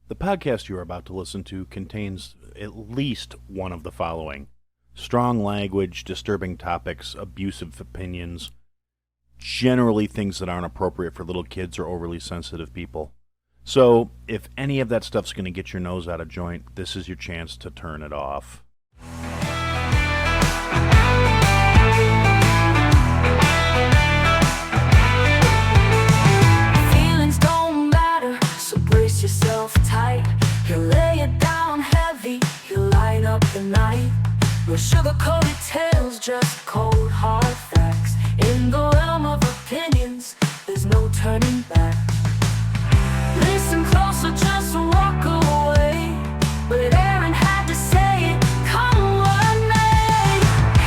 The podcast you are about to listen to contains at least one of the following: strong language, disturbing topics, abusive opinions, generally things that aren't appropriate for little kids or overly sensitive people. So, if any of that stuff's going to get your nose out of joint, this is your chance to turn it off. Feelings don't matter, so brace yourself tight. He'll lay it down heavy, he'll light up the night. No sugar-coated tales, just cold hard facts. In the realm of opinions, there's no turning back. Listen closer, just walk away. But Aaron had to say it, come what may.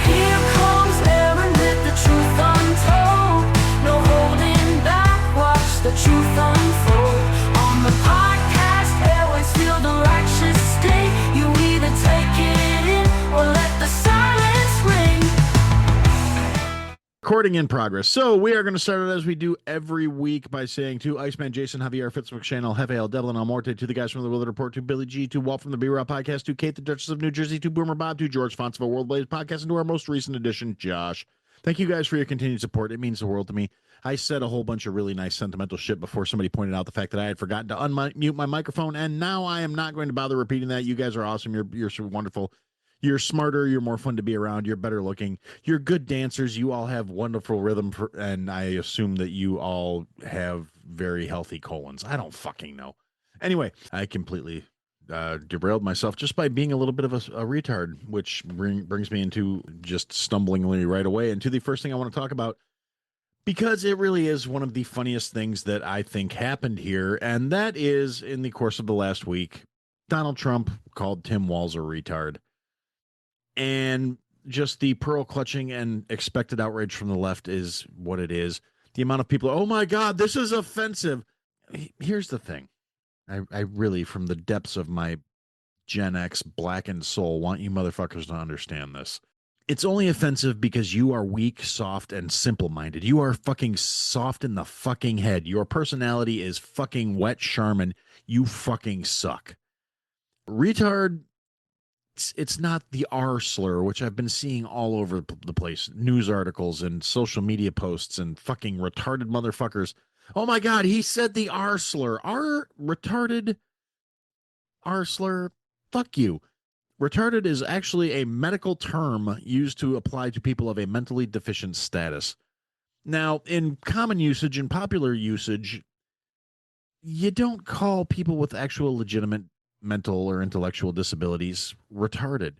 Here comes Aaron with the truth untold. No holding back, watch the truth unfold. On the podcast, airways feel the righteous sting. You either take it in or let the silence ring. Recording in progress. So we are going to start it as we do every week by saying to Iceman, Jason, Javier, Fitzmac, Hefe, El Devlin, Almorte, to the guys from the Willard Report, to Billy G, to Walt from the B-Rock Podcast, to Kate, the Duchess of New Jersey, to Boomer Bob, to George Fonts of a World Blaze Podcast, and to our most recent edition, Josh. Thank you guys for your continued support. It means the world to me. I said a whole bunch of really nice sentimental shit before somebody pointed out the fact that I had forgotten to unmute my microphone, and now I am not going to bother repeating that. You guys are awesome. You're so wonderful. You're smarter. You're more fun to be around. You're better looking. You're good dancers. You all have wonderful rhythm, and I assume that you all have very healthy colons. I don't fucking know. Anyway, I completely derailed myself just by being a little bit of a retard, which brings me into just stumblingly right away into the first thing I want to talk about, because it really is one of the funniest things that I think happened here, and that is in the course of the last week, Donald Trump called Tim Walz a retard. And just the pearl clutching and expected outrage from the left is what it is. The amount of people, oh my God, this is offensive. Here's the thing. I really, from the depths of my Gen X blackened soul, want you motherfuckers to understand this. It's only offensive because you are weak, soft, and simple-minded. You are fucking soft in the fucking head. Your personality is fucking wet Charmin. You fucking suck. Retard. It's not the R-Slur, which I've been seeing all over the place. News articles and social media posts and fucking retarded motherfuckers. Oh my God, he said the R-Slur. Retarded R-Slur? Fuck you. Retarded is actually a medical term used to apply to people of a mentally deficient status. Now, in common usage, in popular usage, you don't call people with actual legitimate mental or intellectual disabilities retarded.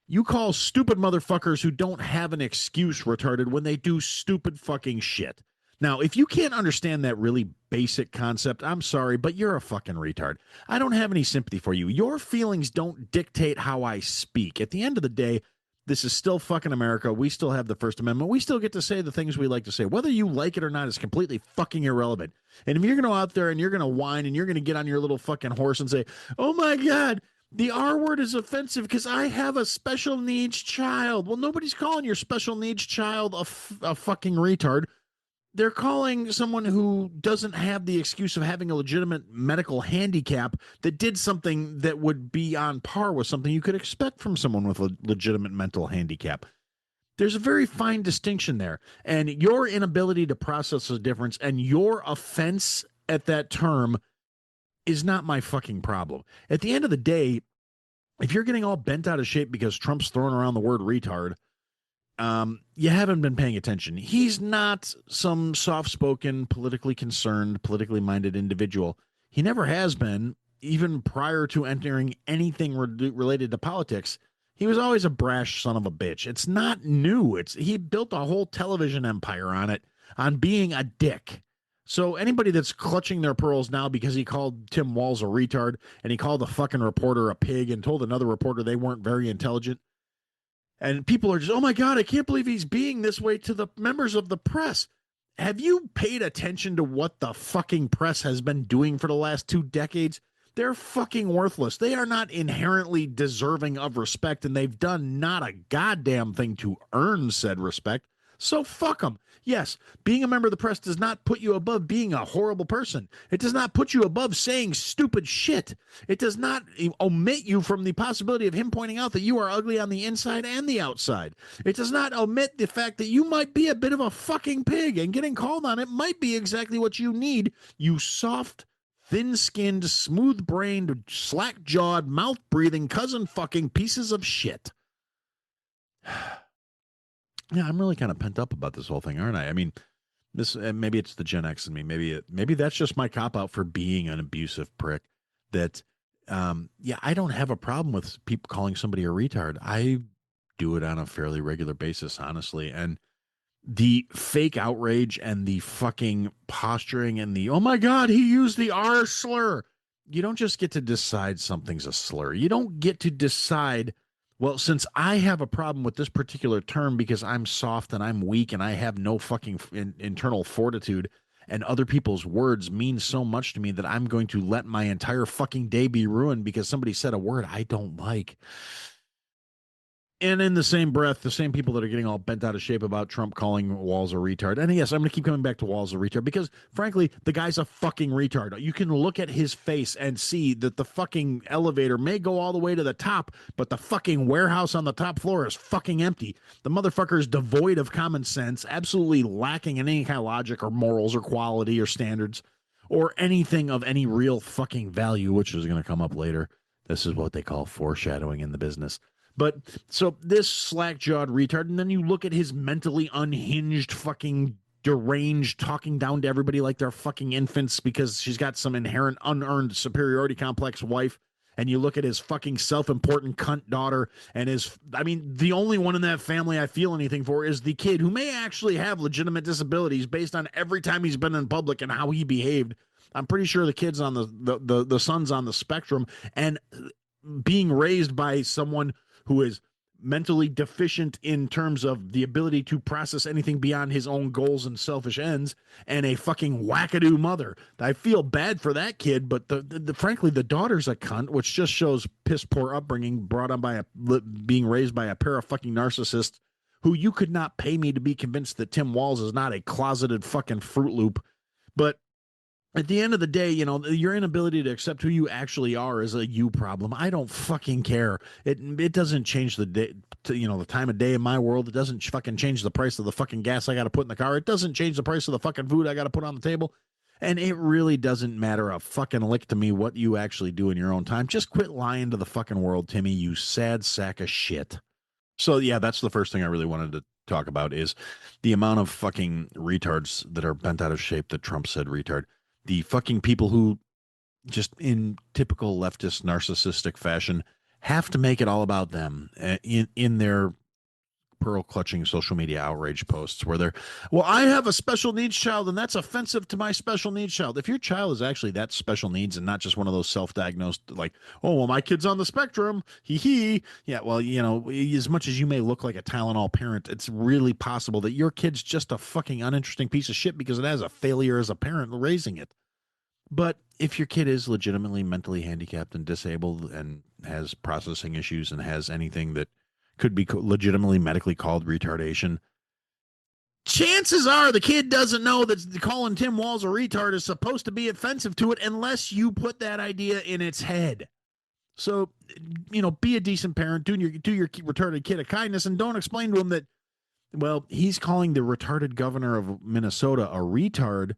You call stupid motherfuckers who don't have an excuse retarded when they do stupid fucking shit. Now, if you can't understand that really basic concept, I'm sorry, but you're a fucking retard. I don't have any sympathy for you. Your feelings don't dictate how I speak. At the end of the day, this is still fucking America. We still have the First Amendment. We still get to say the things we like to say. Whether you like it or not is completely fucking irrelevant. And if you're going to go out there and you're going to whine and you're going to get on your little fucking horse and say, oh my God, the R word is offensive because I have a special needs child. Well, nobody's calling your special needs child a fucking retard. They're calling someone who doesn't have the excuse of having a legitimate medical handicap that did something that would be on par with something you could expect from someone with a legitimate mental handicap. There's a very fine distinction there. And your inability to process the difference and your offense at that term is not my fucking problem. At the end of the day, if you're getting all bent out of shape because Trump's throwing around the word retard, you haven't been paying attention. He's not some soft-spoken, politically concerned, politically minded individual. He never has been, even prior to entering anything related to politics. He was always a brash son of a bitch. It's not new. He built a whole television empire on it, on being a dick. So anybody that's clutching their pearls now because he called Tim Walz a retard and he called a fucking reporter a pig and told another reporter they weren't very intelligent, and people are just, oh my God, I can't believe he's being this way to the members of the press. Have you paid attention to what the fucking press has been doing for the last 2 decades? They're fucking worthless. They are not inherently deserving of respect, and they've done not a goddamn thing to earn said respect. So fuck them. Yes, being a member of the press does not put you above being a horrible person. It does not put you above saying stupid shit. It does not omit you from the possibility of him pointing out that you are ugly on the inside and the outside. It does not omit the fact that you might be a bit of a fucking pig, and getting called on it might be exactly what you need, you soft, thin-skinned, smooth-brained, slack-jawed, mouth-breathing, cousin-fucking pieces of shit. Yeah, I'm really kind of pent up about this whole thing, aren't I? I mean, this maybe it's the Gen X in me. Maybe that's just my cop out for being an abusive prick. That, yeah, I don't have a problem with people calling somebody a retard. I do it on a fairly regular basis, honestly. And the fake outrage and the fucking posturing and the, oh my God, he used the R-slur. You don't just get to decide something's a slur. You don't get to decide, well, since I have a problem with this particular term because I'm soft and I'm weak and I have no fucking internal fortitude, and other people's words mean so much to me that I'm going to let my entire fucking day be ruined because somebody said a word I don't like. And in the same breath, the same people that are getting all bent out of shape about Trump calling Walz a retard. And yes, I'm going to keep coming back to Walz a retard because, frankly, the guy's a fucking retard. You can look at his face and see that the fucking elevator may go all the way to the top, but the fucking warehouse on the top floor is fucking empty. The motherfucker is devoid of common sense, absolutely lacking in any kind of logic or morals or quality or standards or anything of any real fucking value, which is going to come up later. This is what they call foreshadowing in the business. But so this slack-jawed retard, and then you look at his mentally unhinged, fucking deranged, talking down to everybody like they're fucking infants because she's got some inherent unearned superiority complex wife, and you look at his fucking self-important cunt daughter, and the only one in that family I feel anything for is the kid who may actually have legitimate disabilities based on every time he's been in public and how he behaved. I'm pretty sure the kid's on the son's on the spectrum, and being raised by someone who is mentally deficient in terms of the ability to process anything beyond his own goals and selfish ends, and a fucking wackadoo mother. I feel bad for that kid, but frankly, the daughter's a cunt, which just shows piss poor upbringing brought on by being raised by a pair of fucking narcissists who you could not pay me to be convinced that Tim Walz is not a closeted fucking Fruit Loop. But at the end of the day, your inability to accept who you actually are is a you problem. I don't fucking care. It doesn't change the day, the time of day in my world. It doesn't fucking change the price of the fucking gas I got to put in the car. It doesn't change the price of the fucking food I got to put on the table. And it really doesn't matter a fucking lick to me what you actually do in your own time. Just quit lying to the fucking world, Timmy, you sad sack of shit. So yeah, that's the first thing I really wanted to talk about is the amount of fucking retards that are bent out of shape that Trump said retard. The fucking people who, just in typical leftist narcissistic fashion, have to make it all about them in their pearl-clutching social media outrage posts where they're, well, I have a special needs child, and that's offensive to my special needs child. If your child is actually that special needs and not just one of those self-diagnosed, like, oh, well, my kid's on the spectrum, hee. Yeah, well, as much as you may look like a Tylenol parent, it's really possible that your kid's just a fucking uninteresting piece of shit because it has a failure as a parent raising it. But if your kid is legitimately mentally handicapped and disabled and has processing issues and has anything that could be legitimately medically called retardation, chances are the kid doesn't know that calling Tim Walz a retard is supposed to be offensive to it unless you put that idea in its head. So, be a decent parent, do your retarded kid a kindness, and don't explain to him that, well, he's calling the retarded governor of Minnesota a retard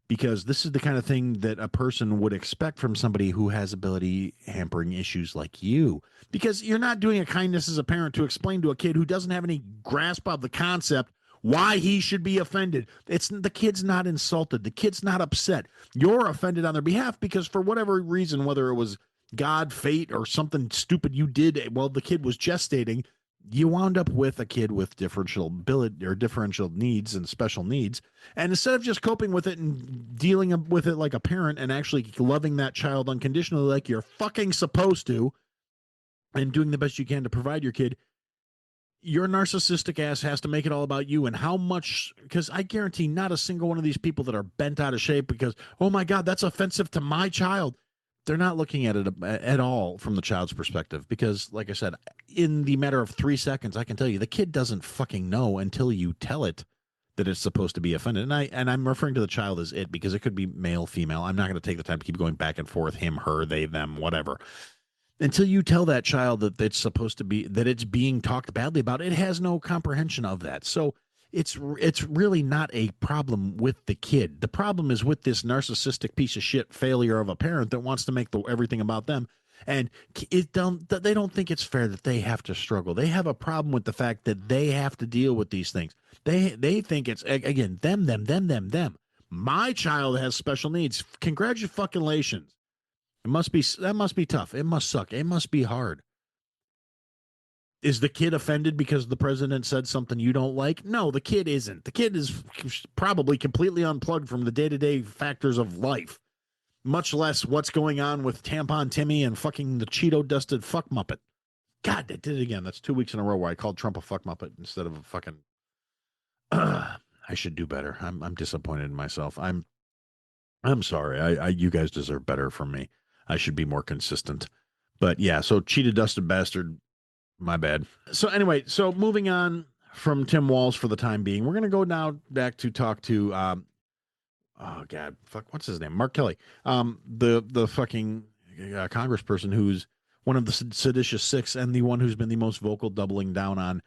because this is the kind of thing that a person would expect from somebody who has ability hampering issues like you. Because you're not doing a kindness as a parent to explain to a kid who doesn't have any grasp of the concept why he should be offended. The kid's not insulted. The kid's not upset. You're offended on their behalf because for whatever reason, whether it was God, fate, or something stupid you did while the kid was gestating, you wound up with a kid with differential ability or differential needs and special needs. And instead of just coping with it and dealing with it like a parent and actually loving that child unconditionally like you're fucking supposed to and doing the best you can to provide your kid, your narcissistic ass has to make it all about you and how much, because I guarantee not a single one of these people that are bent out of shape because, oh my God, that's offensive to my child. They're not looking at it at all from the child's perspective because, like I said, in the matter of 3 seconds, I can tell you the kid doesn't fucking know until you tell it. that it's supposed to be offended. And I'm referring to the child as it because it could be male, female. I'm not going to take the time to keep going back and forth, him, her, they, them, whatever. Until you tell that child that it's supposed to be, that it's being talked badly about, it has no comprehension of that. So it's really not a problem with the kid. The problem is with this narcissistic piece of shit failure of a parent that wants to make everything about them. And they don't think it's fair that they have to struggle. They have a problem with the fact that they have to deal with these things. They think it's, again, them. My child has special needs. Congratulations. That must be tough. It must suck. It must be hard. Is the kid offended because the president said something you don't like? No, the kid isn't. The kid is probably completely unplugged from the day-to-day factors of life, much less what's going on with Tampon Timmy and fucking the Cheeto-dusted fuck muppet. God, I did it again. That's 2 weeks in a row where I called Trump a fuck muppet instead of a fucking... I should do better. I'm disappointed in myself. I'm sorry. You guys deserve better from me. I should be more consistent. But yeah, so Cheetah-dusted bastard... My bad. So anyway, so moving on from Tim Walz for the time being, we're going to go now back to talk to, oh God, fuck, what's his name? Mark Kelly, the fucking congressperson who's one of the seditious six and the one who's been the most vocal, doubling down on,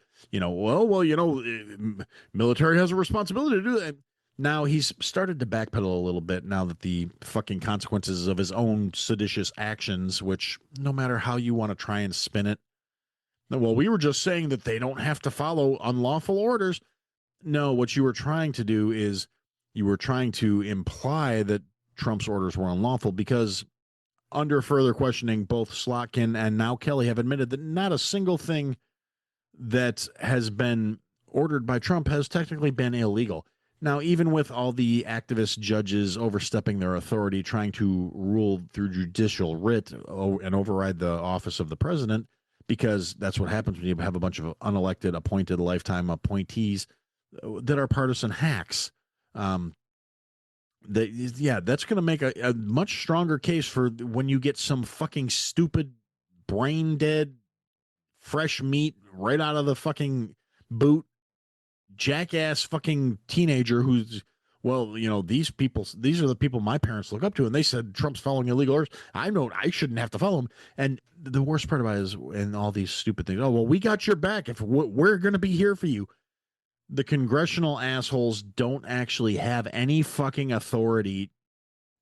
military has a responsibility to do that. Now he's started to backpedal a little bit now that the fucking consequences of his own seditious actions, which no matter how you want to try and spin it, well, we were just saying that they don't have to follow unlawful orders. No, what you were trying to do is you were trying to imply that Trump's orders were unlawful because under further questioning, both Slotkin and now Kelly have admitted that not a single thing that has been ordered by Trump has technically been illegal. Now, even with all the activist judges overstepping their authority, trying to rule through judicial writ and override the office of the president, because that's what happens when you have a bunch of unelected, appointed, lifetime appointees that are partisan hacks. That's going to make a much stronger case for when you get some fucking stupid, brain-dead, fresh meat right out of the fucking boot, jackass fucking teenager who's, these are the people my parents look up to, and they said Trump's following illegal orders. I know I shouldn't have to follow him. And the worst part about it is, and all these stupid things, oh, well, we got your back. If we're going to be here for you. The congressional assholes don't actually have any fucking authority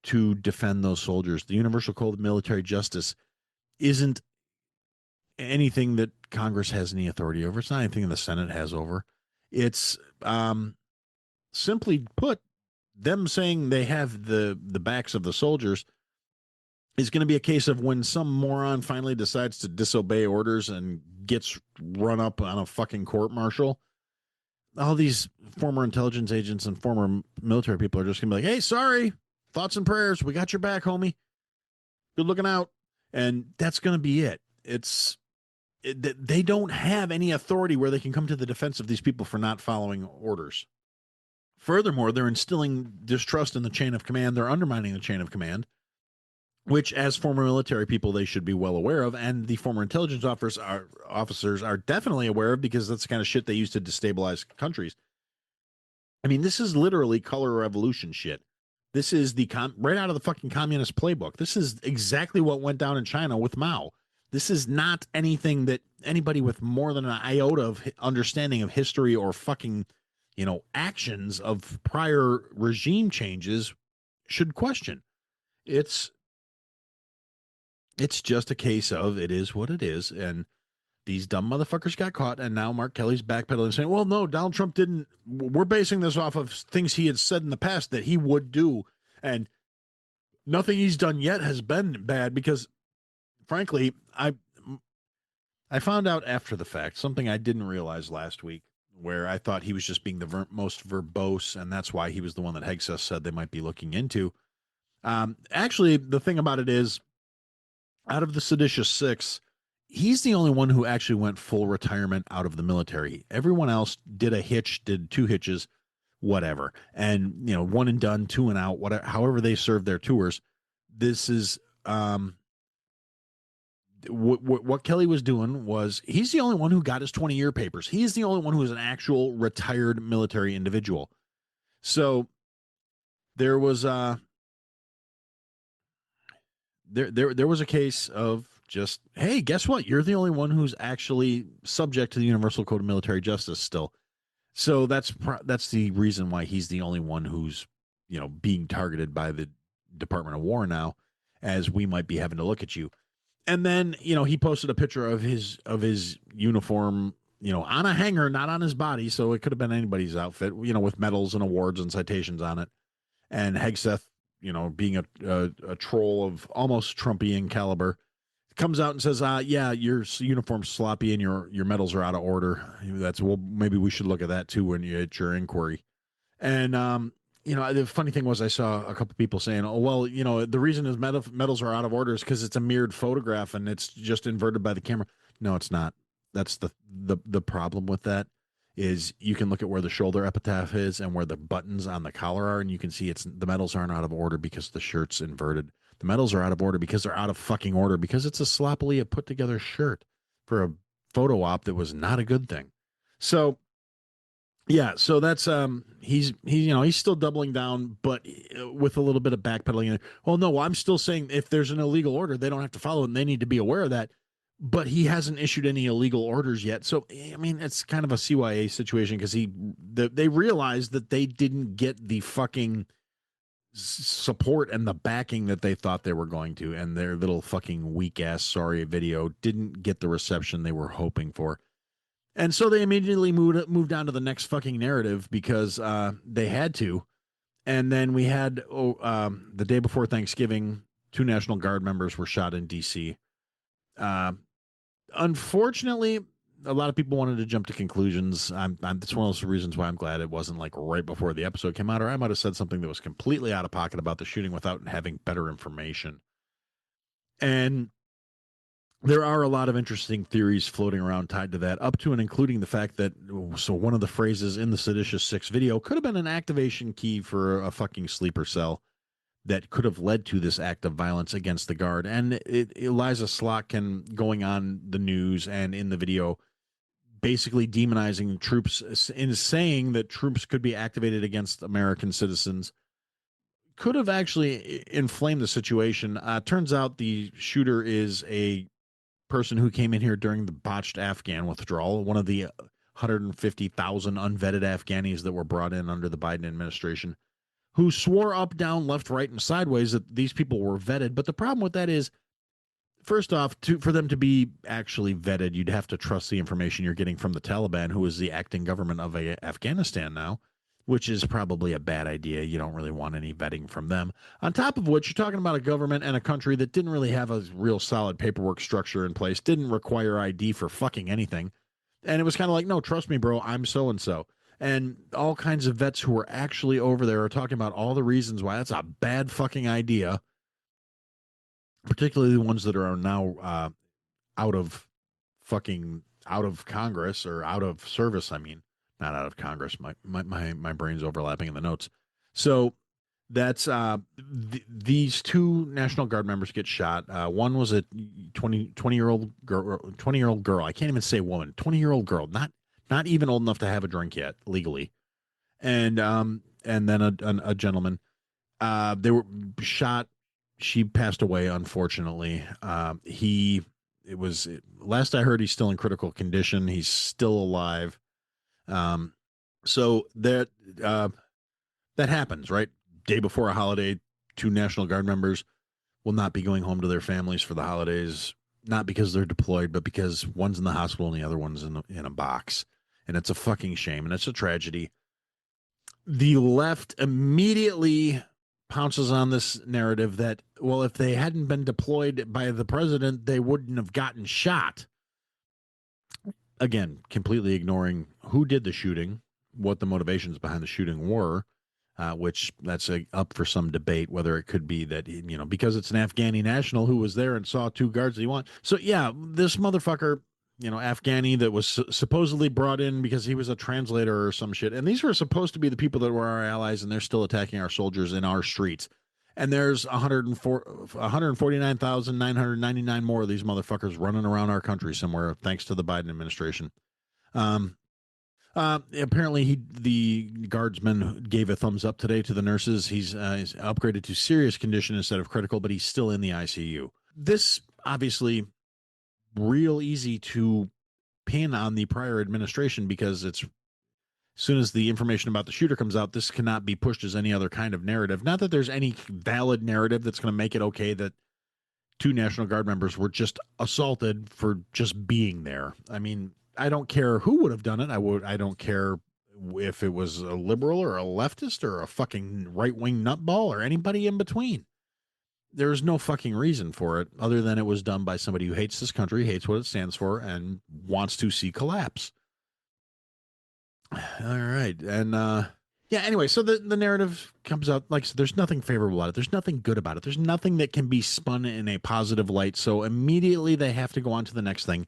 to defend those soldiers. The Universal Code of Military Justice isn't anything that Congress has any authority over. It's not anything the Senate has over. It's simply put, them saying they have the backs of the soldiers is going to be a case of when some moron finally decides to disobey orders and gets run up on a fucking court-martial. All these former intelligence agents and former military people are just going to be like, hey, sorry, thoughts and prayers. We got your back, homie. Good looking out. And that's going to be it. They don't have any authority where they can come to the defense of these people for not following orders. Furthermore, they're instilling distrust in the chain of command. They're undermining the chain of command, which, as former military people, they should be well aware of. And the former intelligence officers are definitely aware of, because that's the kind of shit they use to destabilize countries. I mean, this is literally color revolution shit. This is right out of the fucking communist playbook. This is exactly what went down in China with Mao. This is not anything that anybody with more than an iota of understanding of history or fucking, actions of prior regime changes should question. It's just a case of it is what it is, and these dumb motherfuckers got caught, and now Mark Kelly's backpedaling saying, well, no, Donald Trump didn't. We're basing this off of things he had said in the past that he would do, and nothing he's done yet has been bad, because, frankly, I found out after the fact, something I didn't realize last week, where I thought he was just being the most verbose, and that's why he was the one that Hegseth said they might be looking into. Actually, the thing about it is, out of the seditious six, he's the only one who actually went full retirement out of the military. Everyone else did a hitch, did two hitches, whatever. And, one and done, two and out, whatever, however they served their tours. This is what Kelly was doing was he's the only one who got his 20-year papers. He's the only one who is an actual retired military individual. So there was there was a case of just, hey, guess what? You're the only one who's actually subject to the Universal Code of Military Justice still. So that's the reason why he's the only one who's, being targeted by the Department of War now, as we might be having to look at you. And then, he posted a picture of his uniform, on a hanger, not on his body, so it could have been anybody's outfit, with medals and awards and citations on it. And Hegseth, being a troll of almost Trumpian caliber, comes out and says, yeah, your uniform's sloppy and your medals are out of order. Maybe we should look at that too when you at your inquiry. And the funny thing was, I saw a couple people saying, oh, well, the reason his medals are out of order is because it's a mirrored photograph and it's just inverted by the camera. No, it's not. That's the problem with that, is you can look at where the shoulder epitaph is and where the buttons on the collar are, and you can see the medals aren't out of order because the shirt's inverted. The medals are out of order because they're out of fucking order, because it's a sloppily put together shirt for a photo op that was not a good thing. So yeah, so that's he's still doubling down, but with a little bit of backpedaling. Well, no, I'm still saying if there's an illegal order, they don't have to follow it, and they need to be aware of that. But he hasn't issued any illegal orders yet. So, I mean, it's kind of a CYA situation, because they realized that they didn't get the fucking support and the backing that they thought they were going to, and their little fucking weak-ass sorry video didn't get the reception they were hoping for. And so they immediately moved on to the next fucking narrative, because they had to. And then we had, the day before Thanksgiving, 2 National Guard members were shot in D.C., unfortunately, a lot of people wanted to jump to conclusions. It's one of those reasons why I'm glad it wasn't like right before the episode came out, or I might have said something that was completely out of pocket about the shooting without having better information. And there are a lot of interesting theories floating around tied to that, up to and including the fact that, so one of the phrases in the Seditious 6 video could have been an activation key for a fucking sleeper cell that could have led to this act of violence against the guard. And Eliza Slotkin going on the news and in the video basically demonizing troops, in saying that troops could be activated against American citizens, could have actually inflamed the situation. Turns out the shooter is a person who came in here during the botched Afghan withdrawal, one of the 150,000 unvetted Afghanis that were brought in under the Biden administration, who swore up, down, left, right, and sideways that these people were vetted. But the problem with that is, first off, for them to be actually vetted, you'd have to trust the information you're getting from the Taliban, who is the acting government of Afghanistan now, which is probably a bad idea. You don't really want any vetting from them. On top of which, you're talking about a government and a country that didn't really have a real solid paperwork structure in place, didn't require ID for fucking anything. And it was kind of like, no, trust me, bro, I'm so-and-so. And all kinds of vets who were actually over there are talking about all the reasons why that's a bad fucking idea, particularly the ones that are now out of Congress, or out of service. I mean, not out of Congress. My brain's overlapping in the notes. So that's these 2 National Guard members get shot. One was a 20-year-old girl. I can't even say woman. 20-year-old girl, not even old enough to have a drink yet legally, and then a gentleman. They were shot. She passed away, unfortunately. Last I heard, he's still in critical condition. He's still alive. So that happens, right? Day before a holiday, 2 National Guard members will not be going home to their families for the holidays, not because they're deployed, but because one's in the hospital and the other one's in a box. And it's a fucking shame, and it's a tragedy. The left immediately pounces on this narrative that, well, if they hadn't been deployed by the president, they wouldn't have gotten shot. Again, completely ignoring who did the shooting, what the motivations behind the shooting were, which that's up for some debate, whether it could be that, because it's an Afghani national who was there and saw 2 guards that he wanted. So yeah, this motherfucker, Afghani that was supposedly brought in because he was a translator or some shit. And these were supposed to be the people that were our allies, and they're still attacking our soldiers in our streets. And there's 149,999 more of these motherfuckers running around our country somewhere, thanks to the Biden administration. Apparently, the guardsman gave a thumbs up today to the nurses. He's upgraded to serious condition instead of critical, but he's still in the ICU. This obviously real easy to pin on the prior administration because it's as soon as the information about the shooter comes out, this cannot be pushed as any other kind of narrative. Not that there's any valid narrative that's going to make it okay that 2 National Guard members were just assaulted for just being there. I mean, I don't care who would have done it. I don't care if it was a liberal or a leftist or a fucking right-wing nutball or anybody in between. There's no fucking reason for it other than it was done by somebody who hates this country, hates what it stands for, and wants to see collapse. All right. And yeah, anyway, so the narrative comes out, like I said, there's nothing favorable about it. There's nothing good about it. There's nothing that can be spun in a positive light. So immediately they have to go on to the next thing.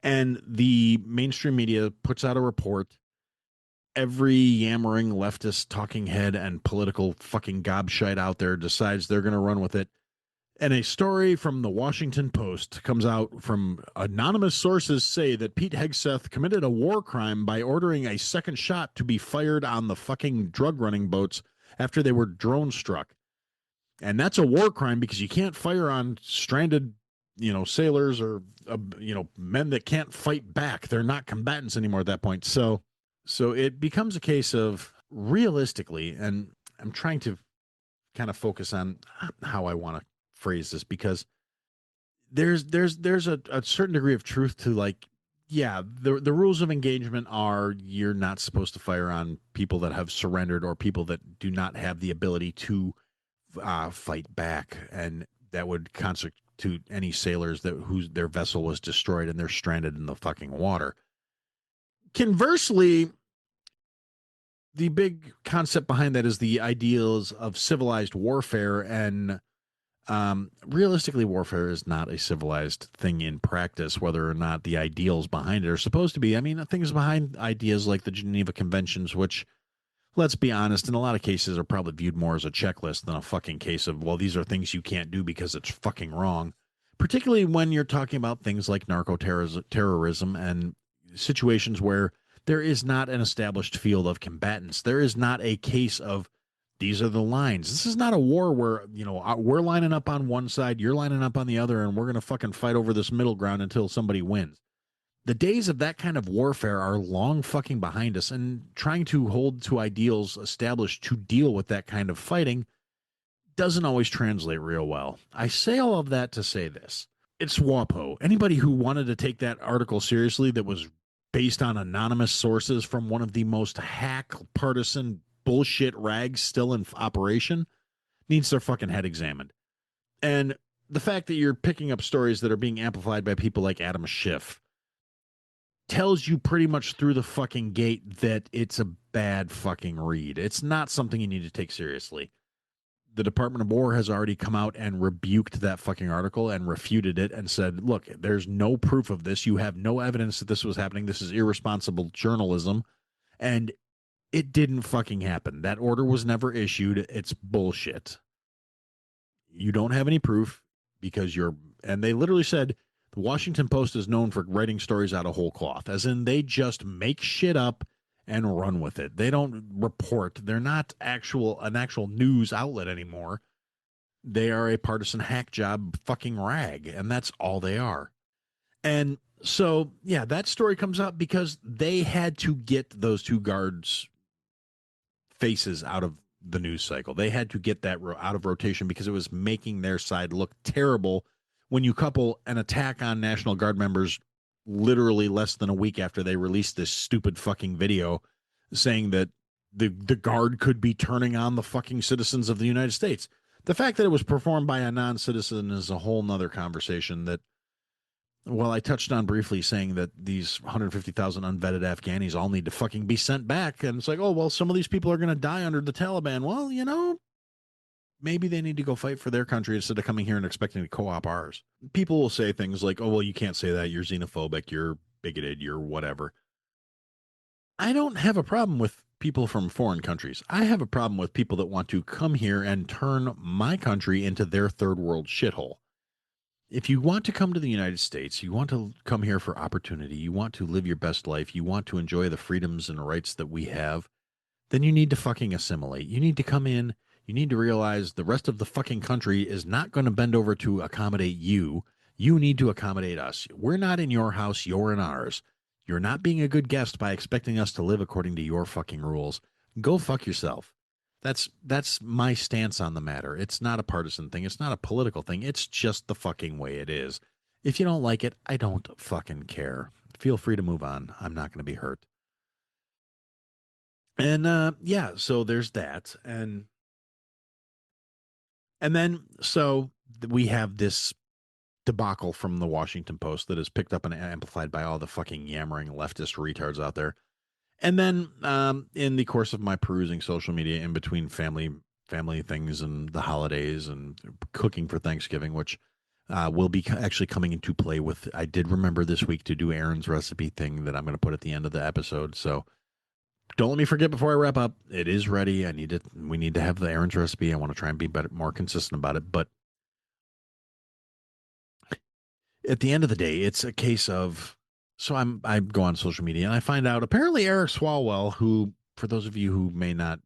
And the mainstream media puts out a report. Every yammering leftist talking head and political fucking gobshite out there decides they're going to run with it. And a story from the Washington Post comes out from anonymous sources say that Pete Hegseth committed a war crime by ordering a second shot to be fired on the fucking drug running boats after they were drone struck. And that's a war crime because you can't fire on stranded, sailors or, men that can't fight back. They're not combatants anymore at that point. So it becomes a case of realistically, and I'm trying to kind of focus on how I want to phrase this because there's a certain degree of truth to the rules of engagement are you're not supposed to fire on people that have surrendered or people that do not have the ability to fight back, and that would constitute any sailors whose their vessel was destroyed and they're stranded in the fucking water. Conversely, the big concept behind that is the ideals of civilized warfare, and realistically, warfare is not a civilized thing in practice, whether or not the ideals behind it are supposed to be. I mean, things behind ideas like the Geneva Conventions, which, let's be honest, in a lot of cases are probably viewed more as a checklist than a fucking case of, well, these are things you can't do because it's fucking wrong. Particularly when you're talking about things like narco-terrorism and situations where there is not an established field of combatants. There is not a case of these are the lines. This is not a war where, we're lining up on one side, you're lining up on the other, and we're going to fucking fight over this middle ground until somebody wins. The days of that kind of warfare are long fucking behind us, and trying to hold to ideals established to deal with that kind of fighting doesn't always translate real well. I say all of that to say this. It's WAPO. Anybody who wanted to take that article seriously that was based on anonymous sources from one of the most hack partisan bullshit rags still in operation needs their fucking head examined. And the fact that you're picking up stories that are being amplified by people like Adam Schiff tells you pretty much through the fucking gate that it's a bad fucking read. It's not something you need to take seriously. The Department of War has already come out and rebuked that fucking article and refuted it and said, look, there's no proof of this. You have no evidence that this was happening. This is irresponsible journalism. And it didn't fucking happen. That order was never issued. It's bullshit. You don't have any proof because and they literally said the Washington Post is known for writing stories out of whole cloth, as in they just make shit up and run with it. They don't report. They're not an actual news outlet anymore. They are a partisan hack job fucking rag, and that's all they are. And so, yeah, that story comes out because they had to get those 2 guards' faces out of the news cycle. They had to get that out of rotation because it was making their side look terrible when you couple an attack on National Guard members literally less than a week after they released this stupid fucking video saying that the guard could be turning on the fucking citizens of the United States. The fact that it was performed by a non-citizen is a whole nother conversation that, well, I touched on briefly saying that these 150,000 unvetted Afghanis all need to fucking be sent back. And it's like, oh, well, some of these people are going to die under the Taliban. Well, maybe they need to go fight for their country instead of coming here and expecting to co-op ours. People will say things like, oh, well, you can't say that. You're xenophobic. You're bigoted. You're whatever. I don't have a problem with people from foreign countries. I have a problem with people that want to come here and turn my country into their third world shithole. if you want to come to the United States, you want to come here for opportunity, you want to live your best life, you want to enjoy the freedoms and rights that we have, then you need to fucking assimilate. You need to come in. You need to realize the rest of the fucking country is not going to bend over to accommodate you. You need to accommodate us. We're not in your house. You're in ours. You're not being a good guest by expecting us to live according to your fucking rules. Go fuck yourself. That's my stance on the matter. It's not a partisan thing. It's not a political thing. It's just the fucking way it is. If you don't like it, I don't fucking care. Feel free to move on. I'm not going to be hurt. And yeah, so there's that. And then so we have this debacle from the Washington Post that is picked up and amplified by all the fucking yammering leftist retards out there. And then in the course of my perusing social media in between family things and the holidays and cooking for Thanksgiving, which will be actually coming into play with, I did remember this week to do Aaron's recipe thing that I'm going to put at the end of the episode. So don't let me forget before I wrap up. It is ready. We need to have the Aaron's recipe. I want to try and be more consistent about it. But at the end of the day, it's a case of, so I go on social media and I find out apparently Eric Swalwell, who, for those of you who may not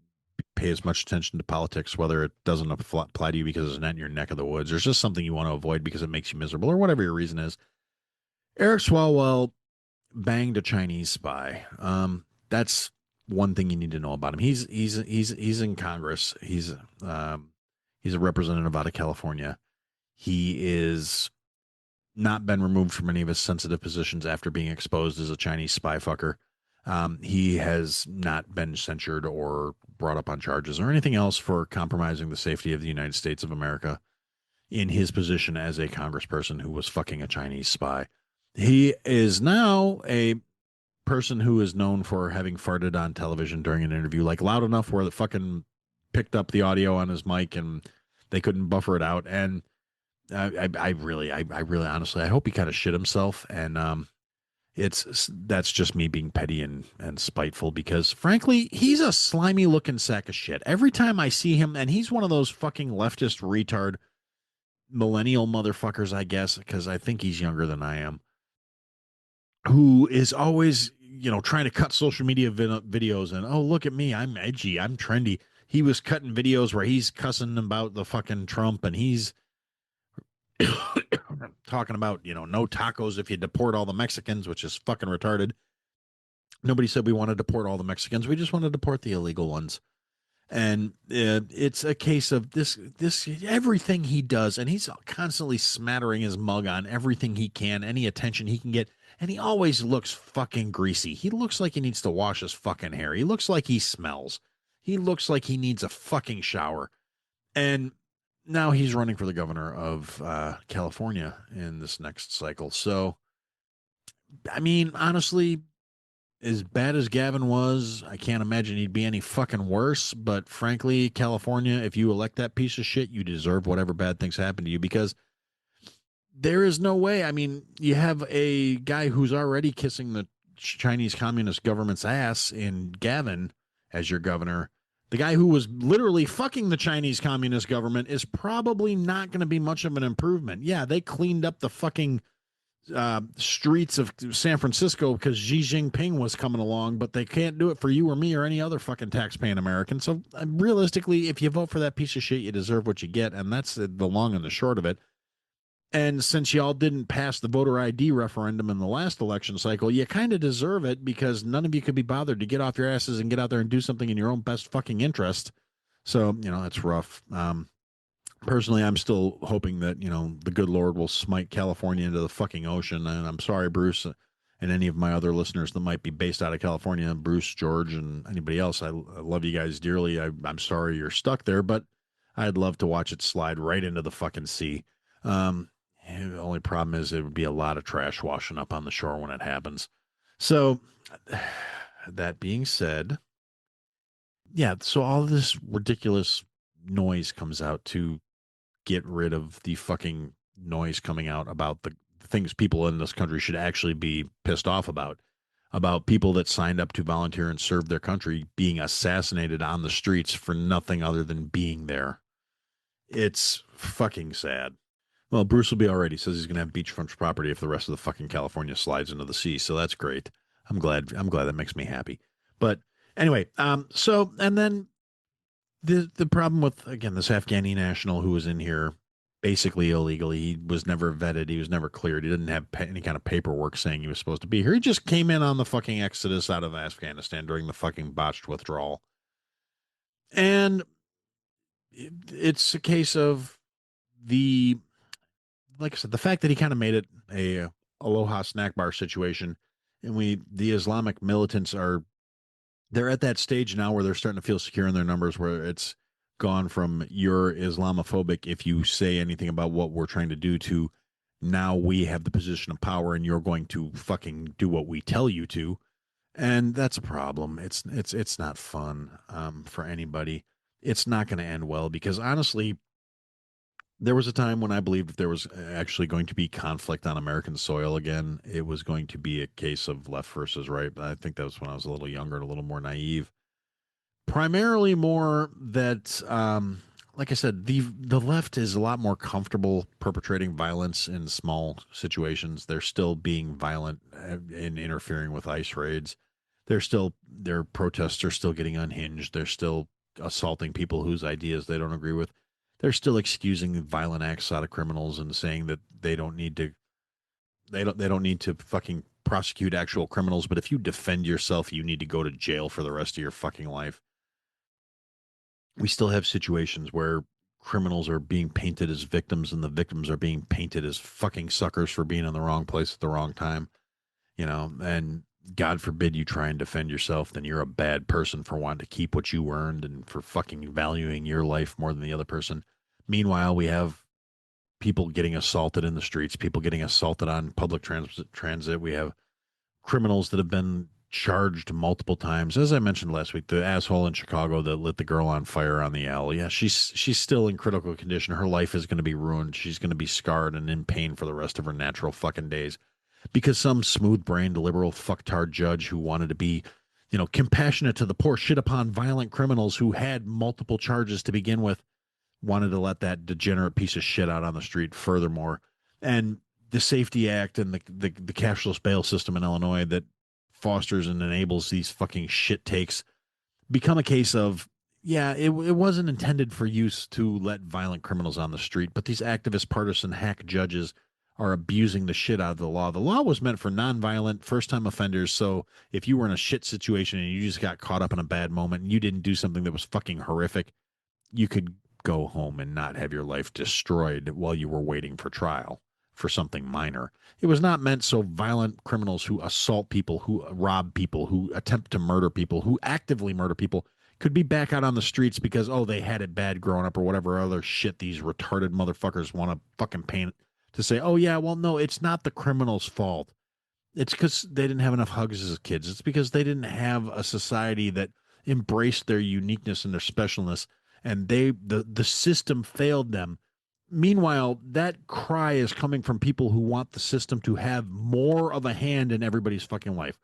pay as much attention to politics, whether it doesn't apply to you because it's not in your neck of the woods, or it's just something you want to avoid because it makes you miserable, or whatever your reason is, Eric Swalwell banged a Chinese spy. That's one thing you need to know about him. He's in Congress. He's a representative out of California. He is not been removed from any of his sensitive positions after being exposed as a Chinese spy fucker. He has not been censured or brought up on charges or anything else for compromising the safety of the United States of America in his position as a congressperson who was fucking a Chinese spy. He is now a person who is known for having farted on television during an interview, like loud enough where the fucking picked up the audio on his mic and they couldn't buffer it out. And I really honestly, I hope he kind of shit himself. And that's just me being petty and spiteful because frankly, he's a slimy looking sack of shit. Every time I see him, and he's one of those fucking leftist retard millennial motherfuckers, I guess, because I think he's younger than I am, who is always, trying to cut social media videos and, oh, look at me, I'm edgy, I'm trendy. He was cutting videos where he's cussing about the fucking Trump and he's talking about, no tacos if you deport all the Mexicans, which is fucking retarded. Nobody said we want to deport all the Mexicans. We just want to deport the illegal ones. And it's a case of this everything he does, and he's constantly smattering his mug on everything he can, any attention he can get, and he always looks fucking greasy. He looks like he needs to wash his fucking hair. He looks like he smells. He looks like he needs a fucking shower. And now he's running for the governor of California in this next cycle. So, I mean, honestly, as bad as Gavin was, I can't imagine he'd be any fucking worse. But frankly, California, if you elect that piece of shit, you deserve whatever bad things happen to you because there is no way. I mean, you have a guy who's already kissing the Chinese Communist government's ass in Gavin as your governor. The guy who was literally fucking the Chinese Communist government is probably not going to be much of an improvement. Yeah, they cleaned up the fucking streets of San Francisco because Xi Jinping was coming along, but they can't do it for you or me or any other fucking taxpaying American. So realistically, if you vote for that piece of shit, you deserve what you get. And that's the long and the short of it. And since y'all didn't pass the voter ID referendum in the last election cycle, you kind of deserve it because none of you could be bothered to get off your asses and get out there and do something in your own best fucking interest. So, that's rough. Personally, I'm still hoping that, the good Lord will smite California into the fucking ocean. And I'm sorry, Bruce, and any of my other listeners that might be based out of California, Bruce, George, and anybody else. I love you guys dearly. I'm sorry you're stuck there, but I'd love to watch it slide right into the fucking sea. The only problem is it would be a lot of trash washing up on the shore when it happens. So that being said, yeah, so all this ridiculous noise comes out to get rid of the fucking noise coming out about the things people in this country should actually be pissed off about people that signed up to volunteer and serve their country being assassinated on the streets for nothing other than being there. It's fucking sad. Well, Bruce will be all right. He says he's going to have beachfront property if the rest of the fucking California slides into the sea. So that's great. I'm glad. That makes me happy. But anyway, so and then the problem with, again, this Afghani national who was in here basically illegally. He was never vetted. He was never cleared. He didn't have any kind of paperwork saying he was supposed to be here. He just came in on the fucking exodus out of Afghanistan during the fucking botched withdrawal. And it's a case of like I said, the fact that he kind of made it a Aloha snack bar situation, and the Islamic militants they're at that stage now where they're starting to feel secure in their numbers, where it's gone from you're Islamophobic if you say anything about what we're trying to do to now we have the position of power and you're going to fucking do what we tell you to. And that's a problem. It's not fun for anybody. It's not going to end well because honestly, there was a time when I believed if there was actually going to be conflict on American soil again, it was going to be a case of left versus right. But I think that was when I was a little younger and a little more naive. Primarily more that, like I said, the left is a lot more comfortable perpetrating violence in small situations. They're still being violent in interfering with ICE raids. Their protests are still getting unhinged. They're still assaulting people whose ideas they don't agree with. They're still excusing violent acts out of criminals and saying that they don't need to fucking prosecute actual criminals, but if you defend yourself, you need to go to jail for the rest of your fucking life. We still have situations where criminals are being painted as victims and the victims are being painted as fucking suckers for being in the wrong place at the wrong time, and God forbid you try and defend yourself, then you're a bad person for wanting to keep what you earned and for fucking valuing your life more than the other person. Meanwhile, we have people getting assaulted in the streets, people getting assaulted on public transit. We have criminals that have been charged multiple times. As I mentioned last week, the asshole in Chicago that lit the girl on fire on the alley. Yeah, she's still in critical condition. Her life is going to be ruined. She's going to be scarred and in pain for the rest of her natural fucking days because some smooth-brained liberal fucktard judge who wanted to be, compassionate to the poor, shit upon violent criminals who had multiple charges to begin with, wanted to let that degenerate piece of shit out on the street furthermore. And the Safety Act and the cashless bail system in Illinois that fosters and enables these fucking shit takes become a case of, yeah, it wasn't intended for use to let violent criminals on the street, but these activist partisan hack judges are abusing the shit out of the law. The law was meant for nonviolent first-time offenders, so if you were in a shit situation and you just got caught up in a bad moment and you didn't do something that was fucking horrific, you could go home and not have your life destroyed while you were waiting for trial for something minor. It was not meant so violent criminals who assault people, who rob people, who attempt to murder people, who actively murder people could be back out on the streets because, they had it bad growing up or whatever other shit these retarded motherfuckers want to fucking paint to say, oh yeah, well, no, it's not the criminal's fault. It's because they didn't have enough hugs as kids. It's because they didn't have a society that embraced their uniqueness and their specialness, and the system failed them. Meanwhile, that cry is coming from people who want the system to have more of a hand in everybody's fucking life.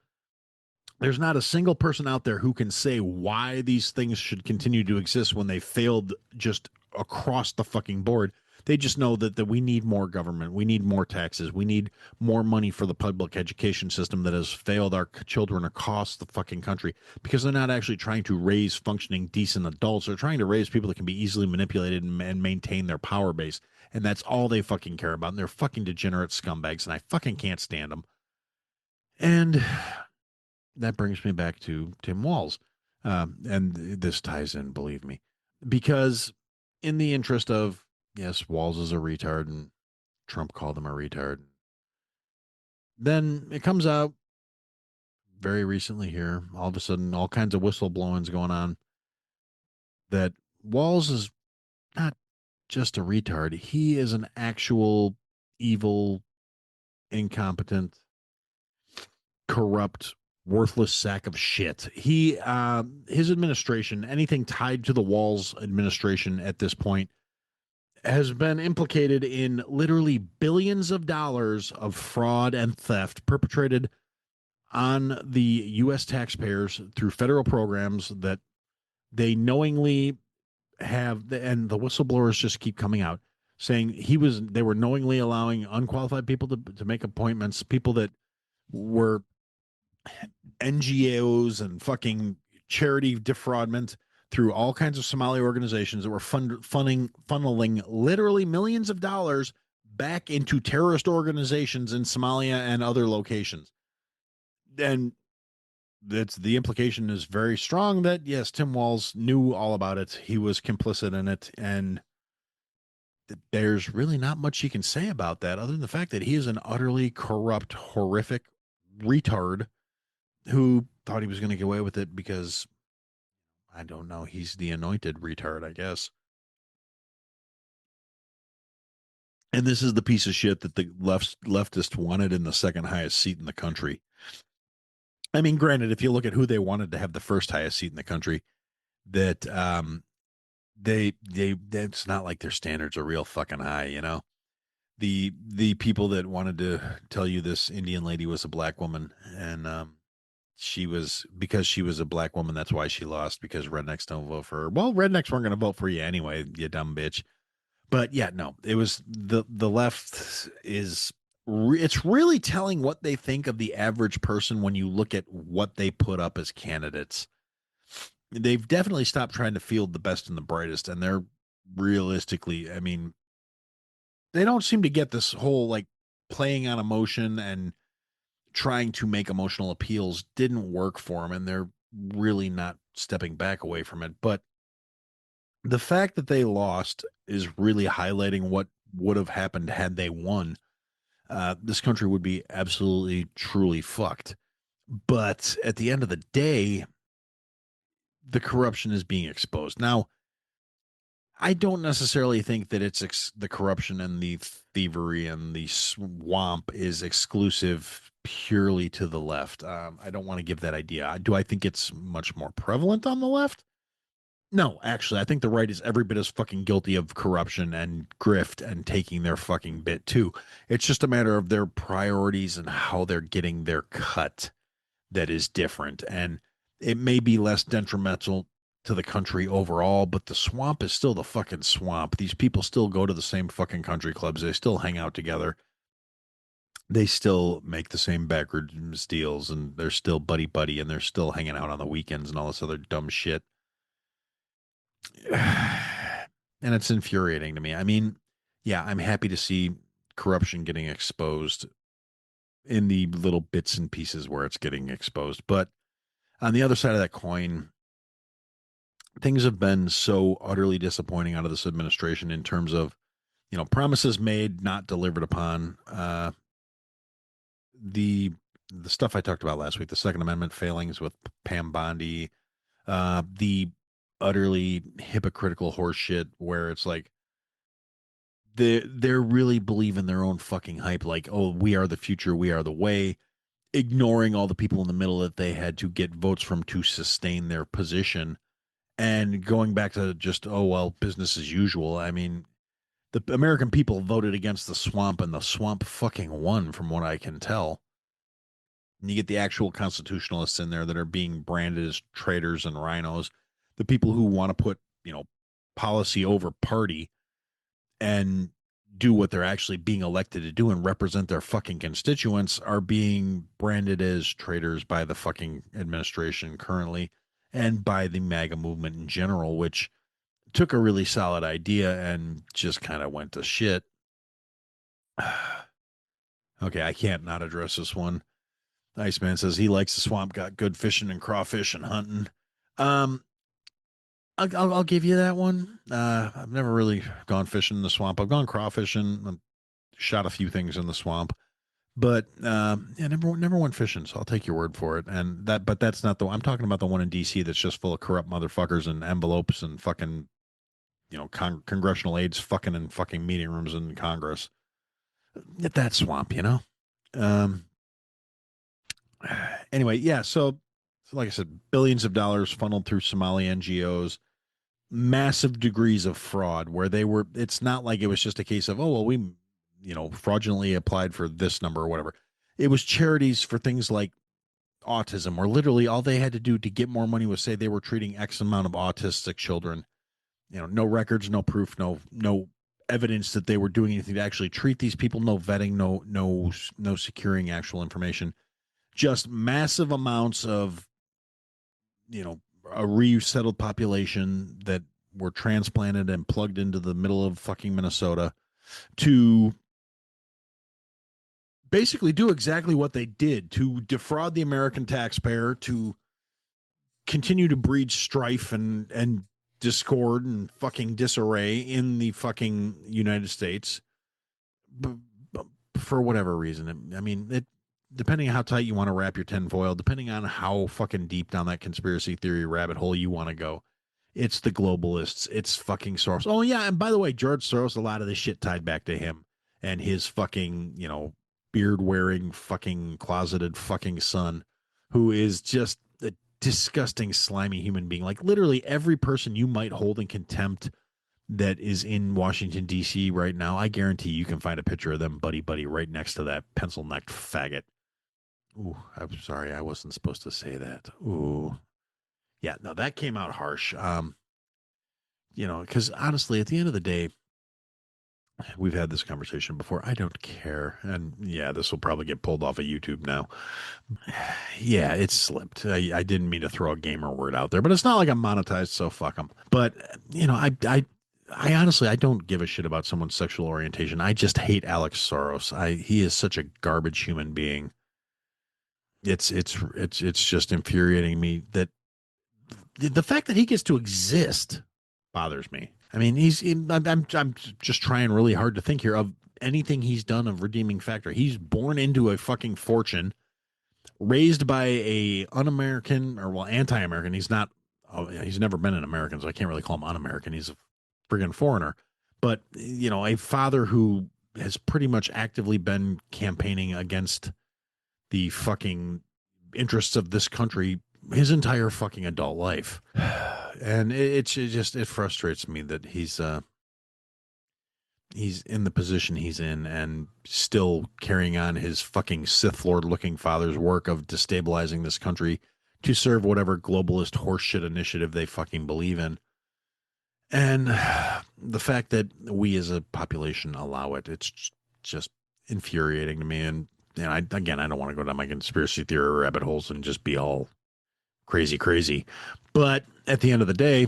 There's not a single person out there who can say why these things should continue to exist when they failed just across the fucking board. They just know that we need more government. We need more taxes. We need more money for the public education system that has failed our children across the fucking country because they're not actually trying to raise functioning, decent adults. They're trying to raise people that can be easily manipulated and maintain their power base. And that's all they fucking care about. And they're fucking degenerate scumbags. And I fucking can't stand them. And that brings me back to Tim Walz. And this ties in, believe me, because in the interest of, yes, Walz is a retard and Trump called him a retard. Then it comes out very recently here, all of a sudden, all kinds of whistleblowings going on that Walz is not just a retard. He is an actual evil, incompetent, corrupt, worthless sack of shit. His administration, anything tied to the Walz administration at this point, has been implicated in literally billions of dollars of fraud and theft perpetrated on the U.S. taxpayers through federal programs that they knowingly have, and the whistleblowers just keep coming out. saying they were knowingly allowing unqualified people to make appointments, people that were NGOs and fucking charity defraudment through all kinds of Somali organizations that were funneling literally millions of dollars back into terrorist organizations in Somalia and other locations. And the implication is very strong that yes, Tim Walz knew all about it. He was complicit in it, and there's really not much you can say about that other than the fact that he is an utterly corrupt, horrific retard who thought he was going to get away with it because, I don't know, he's the anointed retard, I guess. And this is the piece of shit that the leftist wanted in the second highest seat in the country. I mean, granted, if you look at who they wanted to have the first highest seat in the country, that it's not like their standards are real fucking high, you know. The people that wanted to tell you this Indian lady was a black woman, and because she was a black woman, that's why she lost, because rednecks don't vote for her. Well, rednecks weren't going to vote for you anyway, you dumb bitch. But yeah, no, it was the left is it's really telling what they think of the average person when you look at what they put up as candidates. They've definitely stopped trying to field the best and the brightest, and they're realistically, I mean, they don't seem to get this whole like playing on emotion and trying to make emotional appeals didn't work for them, and they're really not stepping back away from it. But the fact that they lost is really highlighting what would have happened had they won. This country would be absolutely, truly fucked. But at the end of the day, the corruption is being exposed. Now, I don't necessarily think that it's the corruption and the thievery and the swamp is exclusive purely to the left. I don't want to give that idea. Do I think it's much more prevalent on the left? No, actually, I think the right is every bit as fucking guilty of corruption and grift and taking their fucking bit too. It's just a matter of their priorities and how they're getting their cut that is different. And it may be less detrimental to the country overall, but the swamp is still the fucking swamp. These people still go to the same fucking country clubs. They still hang out together. They still make the same backwards deals, and they're still buddy, and they're still hanging out on the weekends and all this other dumb shit. And it's infuriating to me. I mean, yeah, I'm happy to see corruption getting exposed in the little bits and pieces where it's getting exposed. But on the other side of that coin, things have been so utterly disappointing out of this administration in terms of, promises made, not delivered upon. The stuff I talked about last week, the Second Amendment failings with Pam Bondi, the utterly hypocritical horseshit where it's like they're really believing their own fucking hype, like, oh, we are the future, we are the way, ignoring all the people in the middle that they had to get votes from to sustain their position, and going back to just, oh, well, business as usual. I mean, the American people voted against the swamp, and the swamp fucking won, from what I can tell. And you get the actual constitutionalists in there that are being branded as traitors and rhinos. The people who want to put, policy over party and do what they're actually being elected to do and represent their fucking constituents are being branded as traitors by the fucking administration currently and by the MAGA movement in general, which took a really solid idea and just kind of went to shit. Okay, I can't not address this one. Iceman says he likes the swamp, got good fishing and crawfish and hunting. I'll give you that one. I've never really gone fishing in the swamp. I've gone crawfishing. I've shot a few things in the swamp, but yeah, never went fishing. So I'll take your word for it. But that's not I'm talking about the one in DC that's just full of corrupt motherfuckers and envelopes and fucking, congressional aides fucking in fucking meeting rooms in Congress. That swamp, Anyway, yeah. So like I said, billions of dollars funneled through Somali NGOs. Massive degrees of fraud where it's not like it was just a case of, oh, well, we, fraudulently applied for this number or whatever. It was charities for things like autism, where literally all they had to do to get more money was say they were treating X amount of autistic children. No records, no proof, no evidence that they were doing anything to actually treat these people. No vetting, no securing actual information. Just massive amounts of, a resettled population that were transplanted and plugged into the middle of fucking Minnesota to basically do exactly what they did, to defraud the American taxpayer, to continue to breed strife and discord and fucking disarray in the fucking United States for whatever reason. I mean, depending on how tight you want to wrap your tinfoil, depending on how fucking deep down that conspiracy theory rabbit hole you want to go, it's the globalists, it's fucking Soros. Oh yeah, and by the way, George Soros, a lot of this shit tied back to him and his fucking, beard wearing fucking closeted fucking son, who is just a disgusting, slimy human being. Like literally every person you might hold in contempt that is in Washington, D.C. right now, I guarantee you can find a picture of them buddy right next to that pencil-necked faggot. Ooh, I'm sorry, I wasn't supposed to say that. Ooh. Yeah, no, that came out harsh. Because honestly, at the end of the day, we've had this conversation before. I don't care. And yeah, this will probably get pulled off of YouTube now. Yeah, it slipped. I didn't mean to throw a gamer word out there, but it's not like I'm monetized, so fuck them. But, I honestly, I don't give a shit about someone's sexual orientation. I just hate Alex Soros. He is such a garbage human being. It's just infuriating me that the fact that he gets to exist bothers me. I mean, I'm just trying really hard to think here of anything he's done of redeeming factor. He's born into a fucking fortune, raised by a un-American anti-American. He's not. He's never been an American, so I can't really call him un-American. He's a friggin' foreigner. But a father who has pretty much actively been campaigning against the fucking interests of this country his entire fucking adult life. And it frustrates me that he's in the position he's in and still carrying on his fucking Sith Lord looking father's work of destabilizing this country to serve whatever globalist horseshit initiative they fucking believe in. And the fact that we as a population allow it, it's just infuriating to me. And I don't want to go down my conspiracy theory rabbit holes and just be all crazy. But at the end of the day,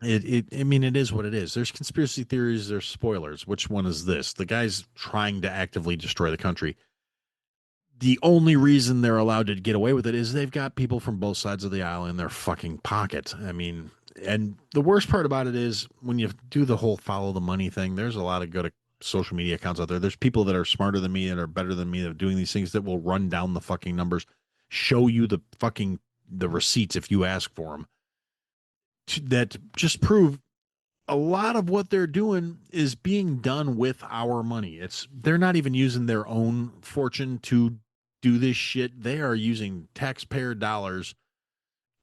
it is what it is. There's conspiracy theories, there's spoilers. Which one is this? The guy's trying to actively destroy the country. The only reason they're allowed to get away with it is they've got people from both sides of the aisle in their fucking pocket. I mean, and the worst part about it is when you do the whole follow the money thing, there's a lot of good social media accounts out there. There's people that are smarter than me, that are better than me, that are doing these things that will run down the fucking numbers, show you the receipts if you ask for them, that just prove a lot of what they're doing is being done with our money. They're not even using their own fortune to do this shit. They are using taxpayer dollars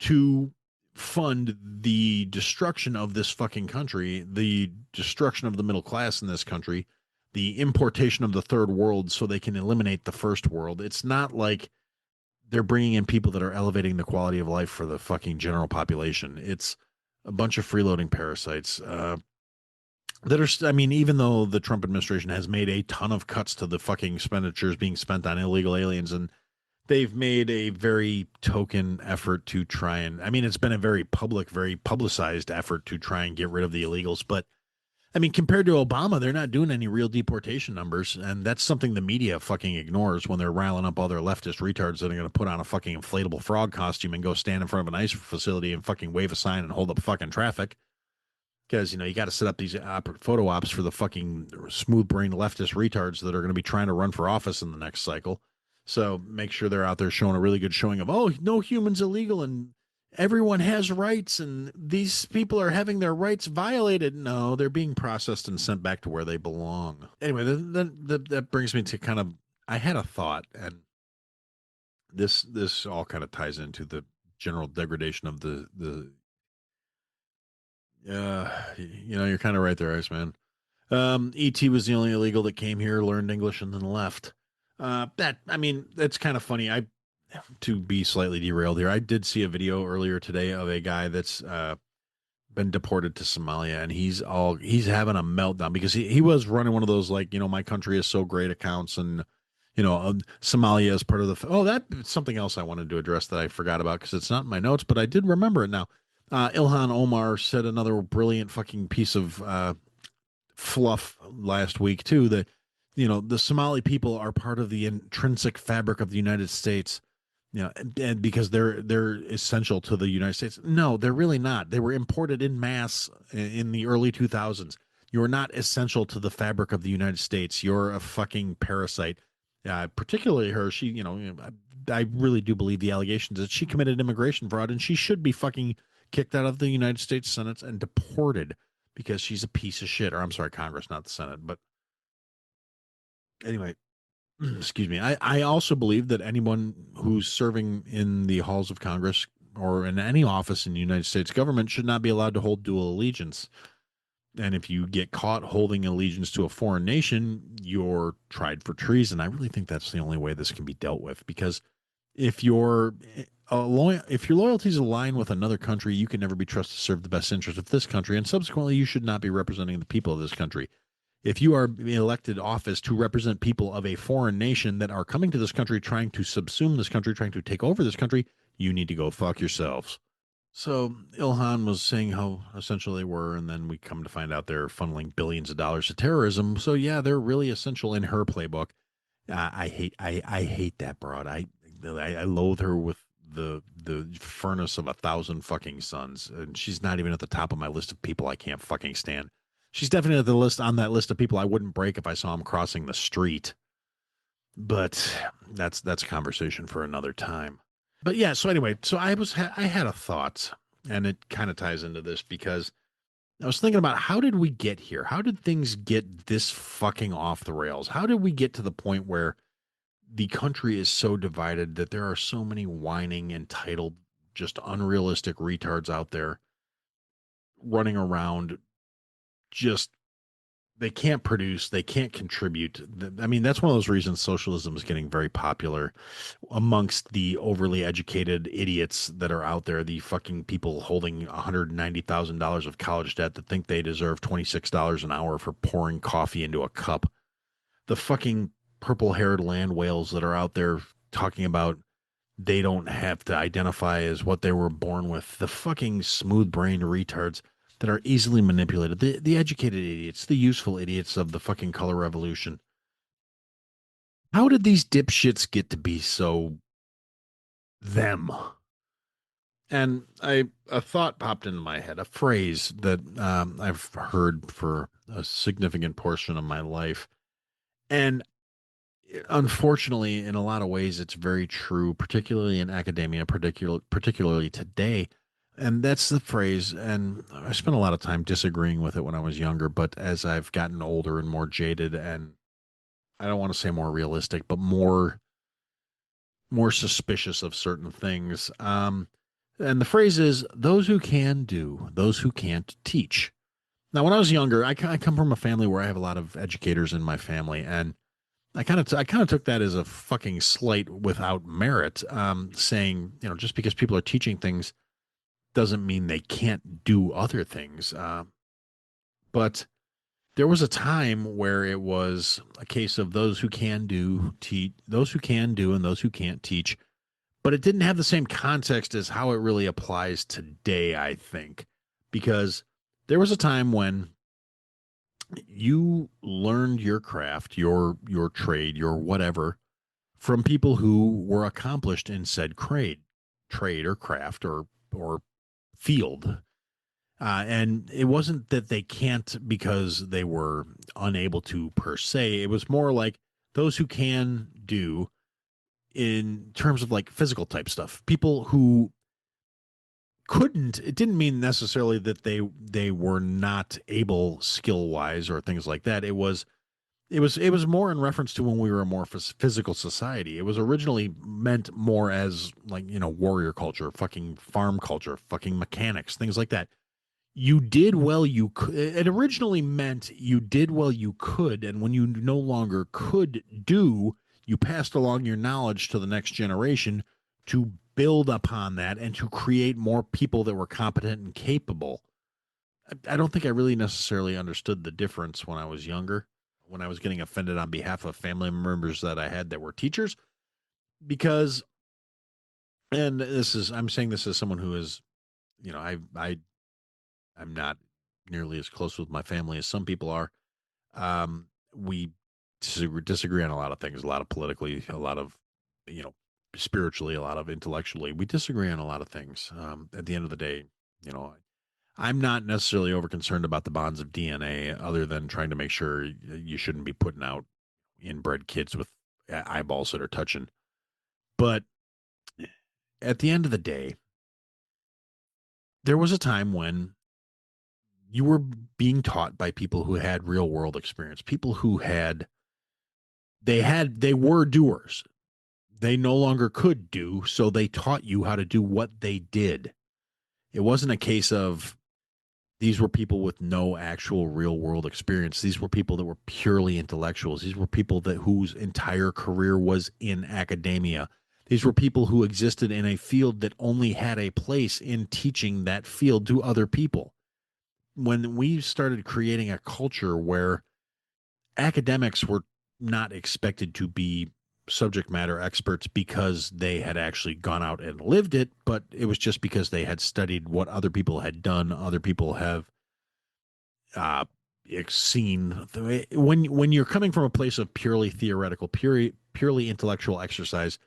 to fund the destruction of this fucking country, the destruction of the middle class in this country, the importation of the third world so they can eliminate the first world. It's not like they're bringing in people that are elevating the quality of life for the fucking general population. It's a bunch of freeloading parasites that are, I mean, even though the Trump administration has made a ton of cuts to the fucking expenditures being spent on illegal aliens, and they've made a very token effort to try and, I mean, it's been a very public, very publicized effort to try and get rid of the illegals. But I mean, compared to Obama, they're not doing any real deportation numbers. And that's something the media fucking ignores when they're riling up all their leftist retards that are going to put on a fucking inflatable frog costume and go stand in front of an ICE facility and fucking wave a sign and hold up fucking traffic. Because, you got to set up these photo ops for the fucking smooth-brained leftist retards that are going to be trying to run for office in the next cycle. So make sure they're out there showing a really good showing of, oh, no human's illegal and everyone has rights and these people are having their rights violated. No, they're being processed and sent back to where they belong. Anyway, that brings me to kind of, I had a thought, and this all kind of ties into the general degradation of the you're kind of right there, Iceman. E.T. was the only illegal that came here, learned English, and then left. That's kind of funny. To be slightly derailed here, I did see a video earlier today of a guy that's been deported to Somalia, and he's having a meltdown because he was running one of those, like, my country is so great accounts, and Somalia is part of that's something else I wanted to address that I forgot about because it's not in my notes, but I did remember it now. Ilhan Omar said another brilliant fucking piece of fluff last week too, that the Somali people are part of the intrinsic fabric of the United States, and because they're essential to the United States. No, they're really not. They were imported in mass in the early 2000s. You're not essential to the fabric of the United States. You're a fucking parasite. Particularly her. She, I really do believe the allegations that she committed immigration fraud, and she should be fucking kicked out of the United States Senate and deported because she's a piece of shit. Or I'm sorry, Congress, not the Senate. But anyway, excuse me. I also believe that anyone who's serving in the halls of Congress or in any office in the United States government should not be allowed to hold dual allegiance. And if you get caught holding allegiance to a foreign nation, you're tried for treason. I really think that's the only way this can be dealt with, because if your loyalties align with another country, you can never be trusted to serve the best interest of this country, and subsequently, you should not be representing the people of this country. If you are elected office to represent people of a foreign nation that are coming to this country, trying to subsume this country, trying to take over this country, you need to go fuck yourselves. So Ilhan was saying how essential they were, and then we come to find out they're funneling billions of dollars to terrorism. So yeah, they're really essential in her playbook. I hate that broad. I loathe her with the furnace of 1,000 fucking suns, and she's not even at the top of my list of people I can't fucking stand. She's definitely on that list of people I wouldn't break if I saw them crossing the street. But that's a conversation for another time. But yeah, so anyway, so I had a thought, and it kind of ties into this because I was thinking about, how did we get here? How did things get this fucking off the rails? How did we get to the point where the country is so divided that there are so many whining, entitled, just unrealistic retards out there running around, just they can't produce, they can't contribute. I mean, that's one of those reasons socialism is getting very popular amongst the overly educated idiots that are out there, the fucking people holding $190,000 of college debt that think they deserve $26 an hour for pouring coffee into a cup. The fucking purple-haired land whales that are out there talking about they don't have to identify as what they were born with. The fucking smooth-brained retards that are easily manipulated, the educated idiots, the useful idiots of the fucking color revolution. How did these dipshits get to be so them? And a thought popped into my head, a phrase that I've heard for a significant portion of my life. And unfortunately, in a lot of ways, it's very true, particularly in academia, particularly today. And that's the phrase, and I spent a lot of time disagreeing with it when I was younger, but as I've gotten older and more jaded, and I don't want to say more realistic, but more suspicious of certain things. And the phrase is, those who can do, those who can't teach. Now, when I was younger, I come from a family where I have a lot of educators in my family, and I kind of took that as a fucking slight without merit, saying, just because people are teaching things doesn't mean they can't do other things. But there was a time where it was a case of those who can do, those who can do, and those who can't teach. But it didn't have the same context as how it really applies today, I think, because there was a time when you learned your craft, your trade, your whatever, from people who were accomplished in said trade or craft or field. And it wasn't that they can't because they were unable to per se. It was more like those who can do in terms of like physical type stuff. People who couldn't, it didn't mean necessarily that they were not able skill wise or things like that. It was more in reference to when we were a more physical society. It was originally meant more as like, warrior culture, fucking farm culture, fucking mechanics, things like that. You did well you could. It originally meant you did well you could, and when you no longer could do, you passed along your knowledge to the next generation to build upon that and to create more people that were competent and capable. I don't think I really necessarily understood the difference when I was younger, when I was getting offended on behalf of family members that I had that were teachers, because, and I'm saying this as someone who is, I'm not nearly as close with my family as some people are. We disagree on a lot of things, a lot of politically, a lot of, you know, spiritually, a lot of intellectually. We disagree on a lot of things. At the end of the day, you know, I'm not necessarily over concerned about the bonds of DNA, other than trying to make sure you shouldn't be putting out inbred kids with eyeballs that are touching. But at the end of the day, there was a time when you were being taught by people who had real world experience, people who they were doers. They no longer could do, so they taught you how to do what they did. It wasn't a case of these were people with no actual real world experience. These were people that were purely intellectuals. These were people that whose entire career was in academia. These were people who existed in a field that only had a place in teaching that field to other people. When we started creating a culture where academics were not expected to be subject matter experts because they had actually gone out and lived it, but it was just because they had studied what other people had done. Other people have seen. When you're coming from a place of purely theoretical, purely intellectual exercise,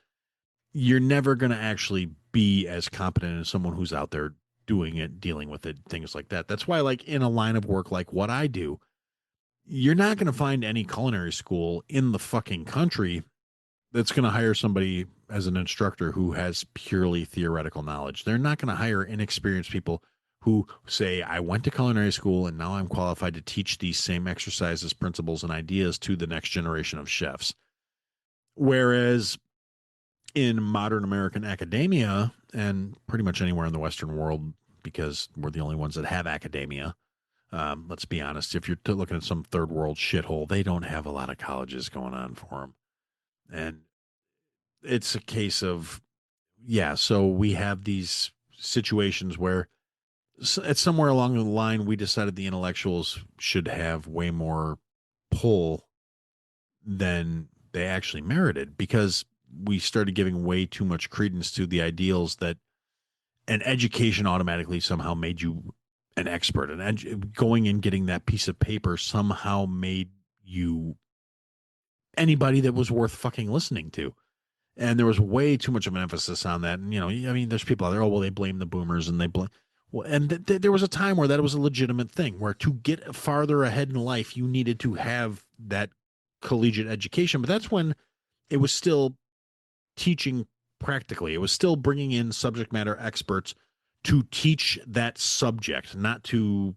you're never going to actually be as competent as someone who's out there doing it, dealing with it, things like that. That's why, like, in a line of work like what I do, you're not going to find any culinary school in the fucking country that's going to hire somebody as an instructor who has purely theoretical knowledge. They're not going to hire inexperienced people who say, I went to culinary school and now I'm qualified to teach these same exercises, principles, and ideas to the next generation of chefs. Whereas in modern American academia, and pretty much anywhere in the Western world, because we're the only ones that have academia, let's be honest, if you're looking at some third world shithole, they don't have a lot of colleges going on for them. And it's a case of, yeah, so we have these situations where it's somewhere along the line we decided the intellectuals should have way more pull than they actually merited, because we started giving way too much credence to the ideals that an education automatically somehow made you an expert, and going and getting that piece of paper somehow made you anybody that was worth fucking listening to. And there was way too much of an emphasis on that. And, I mean, there's people out there, oh, well, they blame the boomers and they blame. Well, and there was a time where that was a legitimate thing, where to get farther ahead in life, you needed to have that collegiate education. But that's when it was still teaching practically. It was still bringing in subject matter experts to teach that subject, not to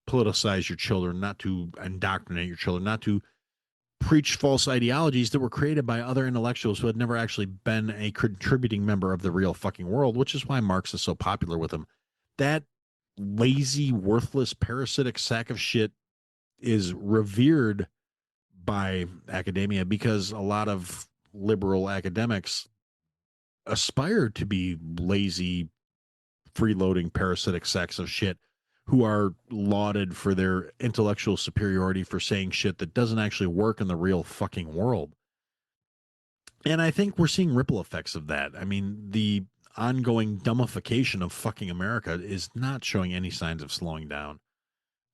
politicize your children, not to indoctrinate your children, not to preach false ideologies that were created by other intellectuals who had never actually been a contributing member of the real fucking world, which is why Marx is so popular with him. That lazy, worthless, parasitic sack of shit is revered by academia because a lot of liberal academics aspire to be lazy, freeloading, parasitic sacks of shit who are lauded for their intellectual superiority for saying shit that doesn't actually work in the real fucking world. And I think we're seeing ripple effects of that. I mean, the ongoing dumbification of fucking America is not showing any signs of slowing down.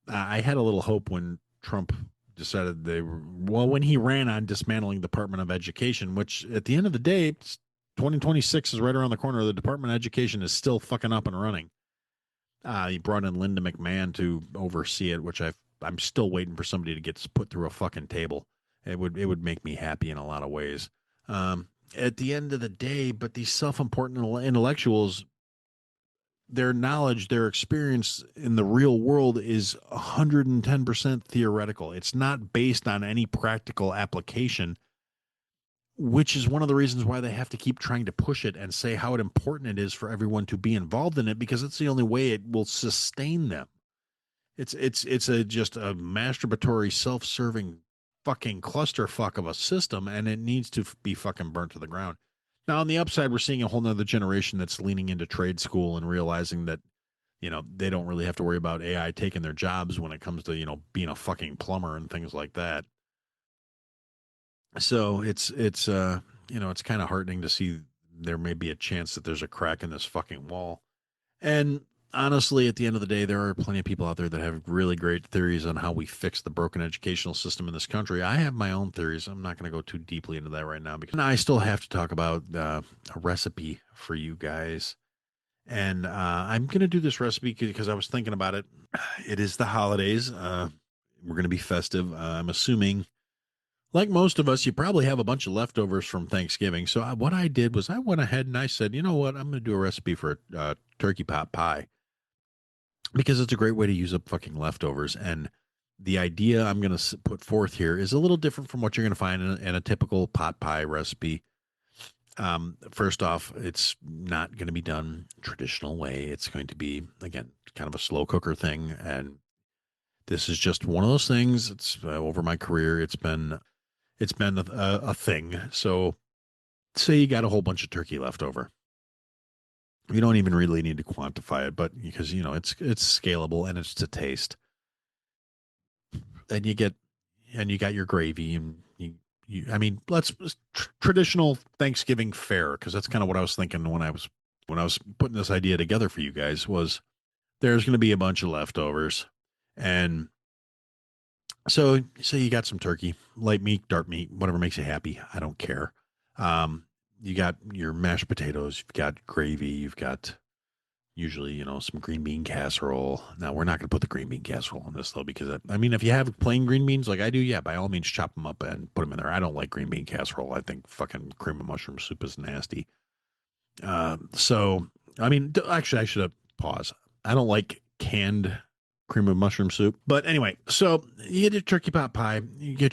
I had a little hope when Trump decided when he ran on dismantling the Department of Education, which at the end of the day, 2026 is right around the corner. The Department of Education is still fucking up and running. He brought in Linda McMahon to oversee it, which I'm still waiting for somebody to get put through a fucking table. It would make me happy in a lot of ways. At the end of the day, but these self-important intellectuals, their knowledge, their experience in the real world is 110% theoretical. It's not based on any practical application, which is one of the reasons why they have to keep trying to push it and say how important it is for everyone to be involved in it, because it's the only way it will sustain them. It's just a masturbatory, self-serving fucking clusterfuck of a system, and it needs to be fucking burnt to the ground. Now, on the upside, we're seeing a whole nother generation that's leaning into trade school and realizing that they don't really have to worry about AI taking their jobs when it comes to, being a fucking plumber and things like that. So it's kind of heartening to see there may be a chance that there's a crack in this fucking wall. And honestly, at the end of the day, there are plenty of people out there that have really great theories on how we fix the broken educational system in this country. I have my own theories. I'm not going to go too deeply into that right now because I still have to talk about a recipe for you guys. And I'm going to do this recipe because I was thinking about it. It is the holidays. We're going to be festive. I'm assuming, like most of us, you probably have a bunch of leftovers from Thanksgiving. So what I did was I went ahead and I said, you know what? I'm going to do a recipe for a turkey pot pie because it's a great way to use up fucking leftovers. And the idea I'm going to put forth here is a little different from what you're going to find in a typical pot pie recipe. First off, it's not going to be done traditional way. It's going to be, again, kind of a slow cooker thing. And this is just one of those things. It's over my career. It's been a thing. So say you got a whole bunch of turkey left over. You don't even really need to quantify it, but because, it's scalable and it's to taste. And you got your gravy and let's traditional Thanksgiving fare, because that's kind of what I was thinking when I was putting this idea together for you guys, was there's going to be a bunch of leftovers. And so you got some turkey, light meat, dark meat, whatever makes you happy. I don't care. You got your mashed potatoes, you've got gravy, you've got usually, some green bean casserole. Now, we're not going to put the green bean casserole in this, though, because, if you have plain green beans like I do, yeah, by all means, chop them up and put them in there. I don't like green bean casserole. I think fucking cream of mushroom soup is nasty. Actually, I should have paused. I don't like canned cream of mushroom soup. But anyway, so you get your turkey pot pie, you get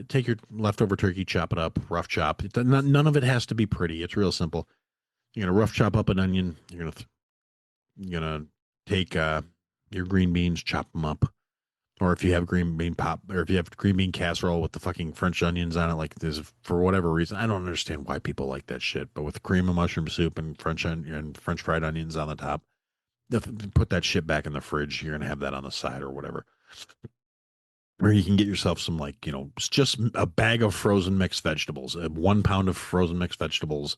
take your leftover turkey, chop it up, rough chop. None of it has to be pretty. It's real simple. You're going to rough chop up an onion. You're going to take your green beans, chop them up. Or if you have green bean casserole with the fucking French onions on it, like this, for whatever reason, I don't understand why people like that shit. But with cream of mushroom soup and French fried onions on the top, put that shit back in the fridge. You're going to have that on the side or whatever. Or you can get yourself some, just a bag of frozen mixed vegetables, 1 pound of frozen mixed vegetables,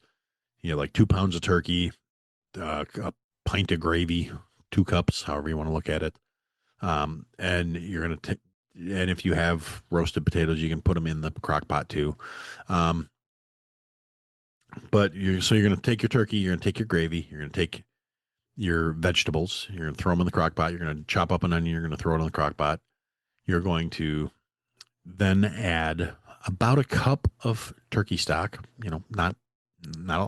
like 2 pounds of turkey, a pint of gravy, 2 cups, however you want to look at it. And you're going to and if you have roasted potatoes, you can put them in the crock pot too. But you're going to take your turkey, you're going to take your gravy, you're going to take your vegetables, you're going to throw them in the crock pot, you're going to chop up an onion, you're going to throw it in the crock pot. You're going to then add about a cup of turkey stock, not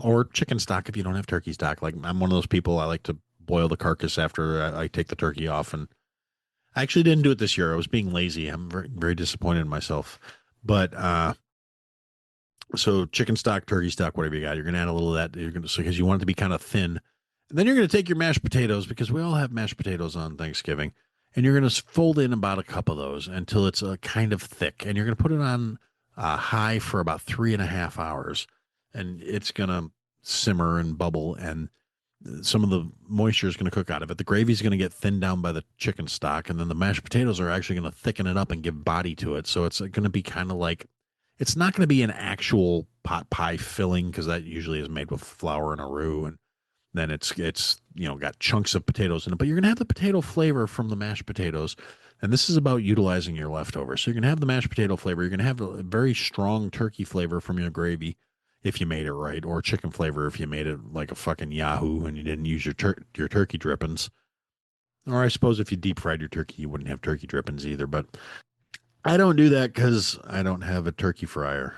or chicken stock if you don't have turkey stock. Like, I'm one of those people, I like to boil the carcass after I take the turkey off. And I actually didn't do it this year. I was being lazy. I'm very, very disappointed in myself. But so chicken stock, turkey stock, whatever you got, you're going to add a little of that. Because you want it to be kind of thin. And then you're going to take your mashed potatoes, because we all have mashed potatoes on Thanksgiving. And you're going to fold in about a cup of those until it's kind of thick. And you're going to put it on high for about 3.5 hours. And it's going to simmer and bubble. And some of the moisture is going to cook out of it. The gravy is going to get thinned down by the chicken stock. And then the mashed potatoes are actually going to thicken it up and give body to it. So it's going to be kind of like, it's not going to be an actual pot pie filling, because that usually is made with flour and a roux. And then it's got chunks of potatoes in it, but you're going to have the potato flavor from the mashed potatoes. And this is about utilizing your leftovers. So you're going to have the mashed potato flavor. You're going to have a very strong turkey flavor from your gravy if you made it right, or chicken flavor if you made it like a fucking Yahoo and you didn't use your turkey drippings. Or I suppose if you deep fried your turkey, you wouldn't have turkey drippings either. But I don't do that because I don't have a turkey fryer.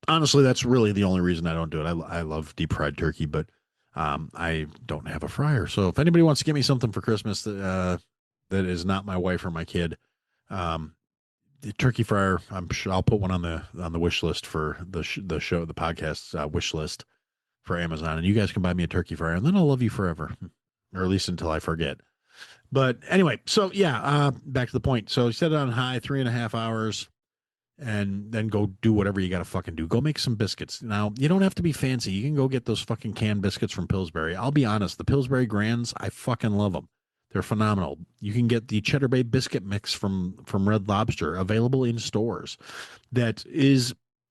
Honestly, that's really the only reason I don't do it. I love deep fried turkey, but I don't have a fryer. So if anybody wants to give me something for Christmas that is not my wife or my kid, the turkey fryer, I'm sure I'll put one on the wish list for the podcast wish list for Amazon, and you guys can buy me a turkey fryer, and then I'll love you forever, or at least until I forget. But anyway, so yeah, back to the point. So you set it on high, 3.5 hours. And then go do whatever you got to fucking do. Go make some biscuits. Now, you don't have to be fancy. You can go get those fucking canned biscuits from Pillsbury. I'll be honest, the Pillsbury Grands, I fucking love them. They're phenomenal. You can get the Cheddar Bay biscuit mix from Red Lobster, available in stores.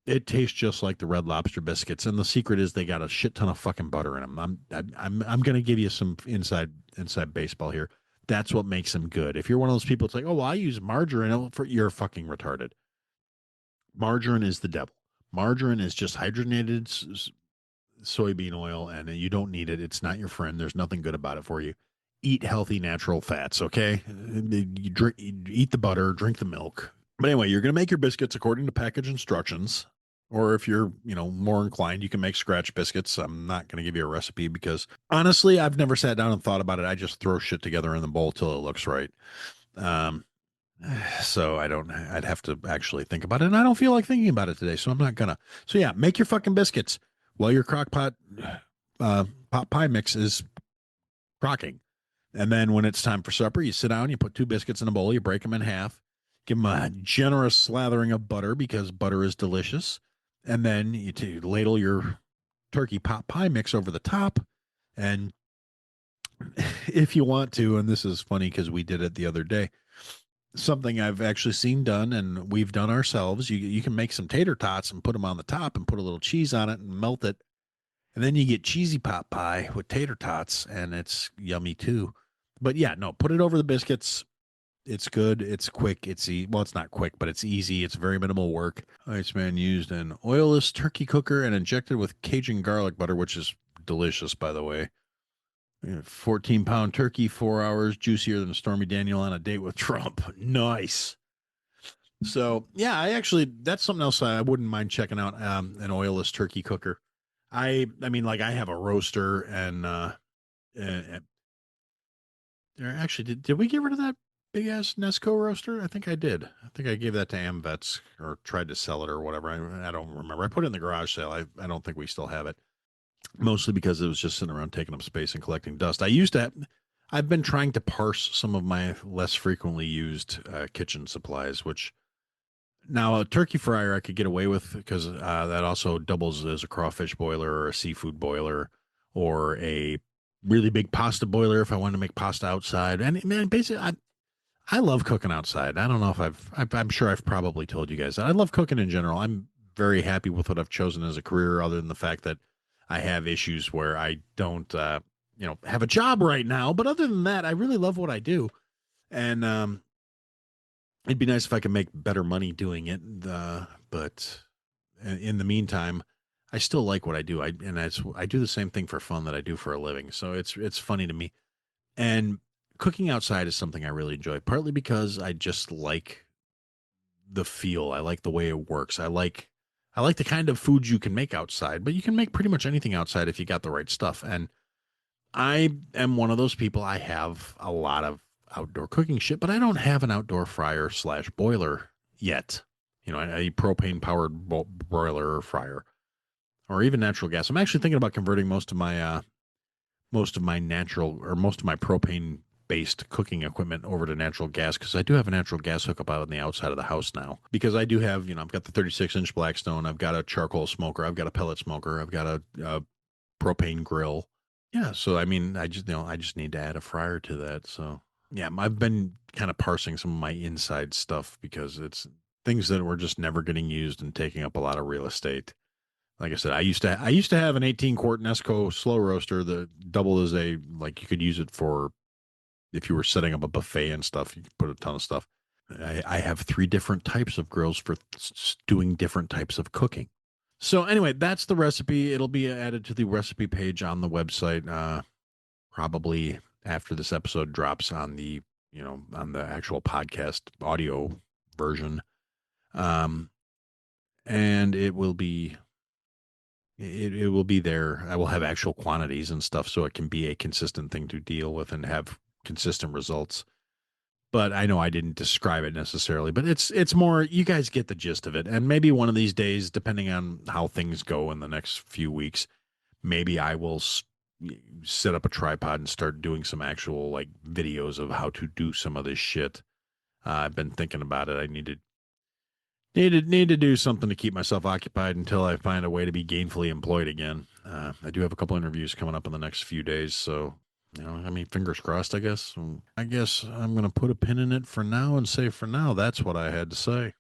It tastes just like the Red Lobster biscuits, and the secret is they got a shit ton of fucking butter in them. I'm gonna give you some inside baseball here. That's what makes them good. If you're one of those people, it's like, oh, well, I use margarine. You're fucking retarded. Margarine is the devil. Margarine is just hydrogenated soybean oil, and you don't need it. It's not your friend. There's nothing good about it for you. Eat healthy, natural fats, okay? Eat the butter, drink the milk. But anyway, you're going to make your biscuits according to package instructions. Or if you're, more inclined, you can make scratch biscuits. I'm not going to give you a recipe because honestly, I've never sat down and thought about it. I just throw shit together in the bowl till it looks right. So I'd have to actually think about it. And I don't feel like thinking about it today. So I'm not gonna. So yeah, make your fucking biscuits while your crock pot pot pie mix is crocking. And then when it's time for supper, you sit down, you put 2 biscuits in a bowl, you break them in half, give them a generous slathering of butter because butter is delicious. And then you ladle your turkey pot pie mix over the top. And if you want to, and this is funny because we did it the other day, something I've actually seen done and we've done ourselves. You can make some tater tots and put them on the top and put a little cheese on it and melt it. And then you get cheesy pot pie with tater tots, and it's yummy too. But yeah, no, put it over the biscuits. It's good. It's quick. Well, it's not quick, but it's easy. It's very minimal work. Iceman used an oilless turkey cooker and injected with Cajun garlic butter, which is delicious, by the way. 14-pound turkey, 4 hours, juicier than Stormy Daniel on a date with Trump. Nice. So yeah, that's something else I wouldn't mind checking out. An oilless turkey cooker. I mean, like I have a roaster and actually, did we get rid of that big ass Nesco roaster? I think I did. I think I gave that to AmVets or tried to sell it or whatever. I don't remember. I put it in the garage sale. I don't think we still have it. Mostly because it was just sitting around taking up space and collecting dust. I've been trying to parse some of my less frequently used kitchen supplies, which now a turkey fryer I could get away with because that also doubles as a crawfish boiler or a seafood boiler or a really big pasta boiler if I wanted to make pasta outside. And man, basically, I love cooking outside. I don't know if I'm sure I've probably told you guys that. I love cooking in general. I'm very happy with what I've chosen as a career, other than the fact that I have issues where I don't, have a job right now. But other than that, I really love what I do. And it'd be nice if I could make better money doing it. But in the meantime, I still like what I do. I do the same thing for fun that I do for a living. So it's funny to me. And cooking outside is something I really enjoy, partly because I just like the feel. I like the way it works. I like the kind of food you can make outside, but you can make pretty much anything outside if you got the right stuff. And I am one of those people. I have a lot of outdoor cooking shit, but I don't have an outdoor fryer / boiler yet. A propane powered broiler or fryer, or even natural gas. I'm actually thinking about converting most of my propane based cooking equipment over to natural gas, because I do have a natural gas hookup out on the outside of the house now, because I do have, I've got the 36-inch Blackstone, I've got a charcoal smoker, I've got a pellet smoker, I've got a propane grill. Yeah. So, I mean, I just need to add a fryer to that. So yeah, I've been kind of parsing some of my inside stuff because it's things that were just never getting used and taking up a lot of real estate. Like I said, I used to have an 18-quart Nesco slow roaster that doubled as you could use it for if you were setting up a buffet and stuff. You could put a ton of stuff. I have 3 different types of grills for doing different types of cooking. So anyway, that's the recipe. It'll be added to the recipe page on the website, probably after this episode drops on the actual podcast audio version. And it will be there. I will have actual quantities and stuff, so it can be a consistent thing to deal with and have consistent results. But I know I didn't describe it necessarily, but it's more, you guys get the gist of it. And maybe one of these days, depending on how things go in the next few weeks, maybe I will set up a tripod and start doing some actual videos of how to do some of this shit. I've been thinking about it. I need to do something to keep myself occupied until I find a way to be gainfully employed again. I do have a couple interviews coming up in the next few days, so I mean, fingers crossed, I guess. I guess I'm going to put a pin in it for now and say for now, that's what I had to say.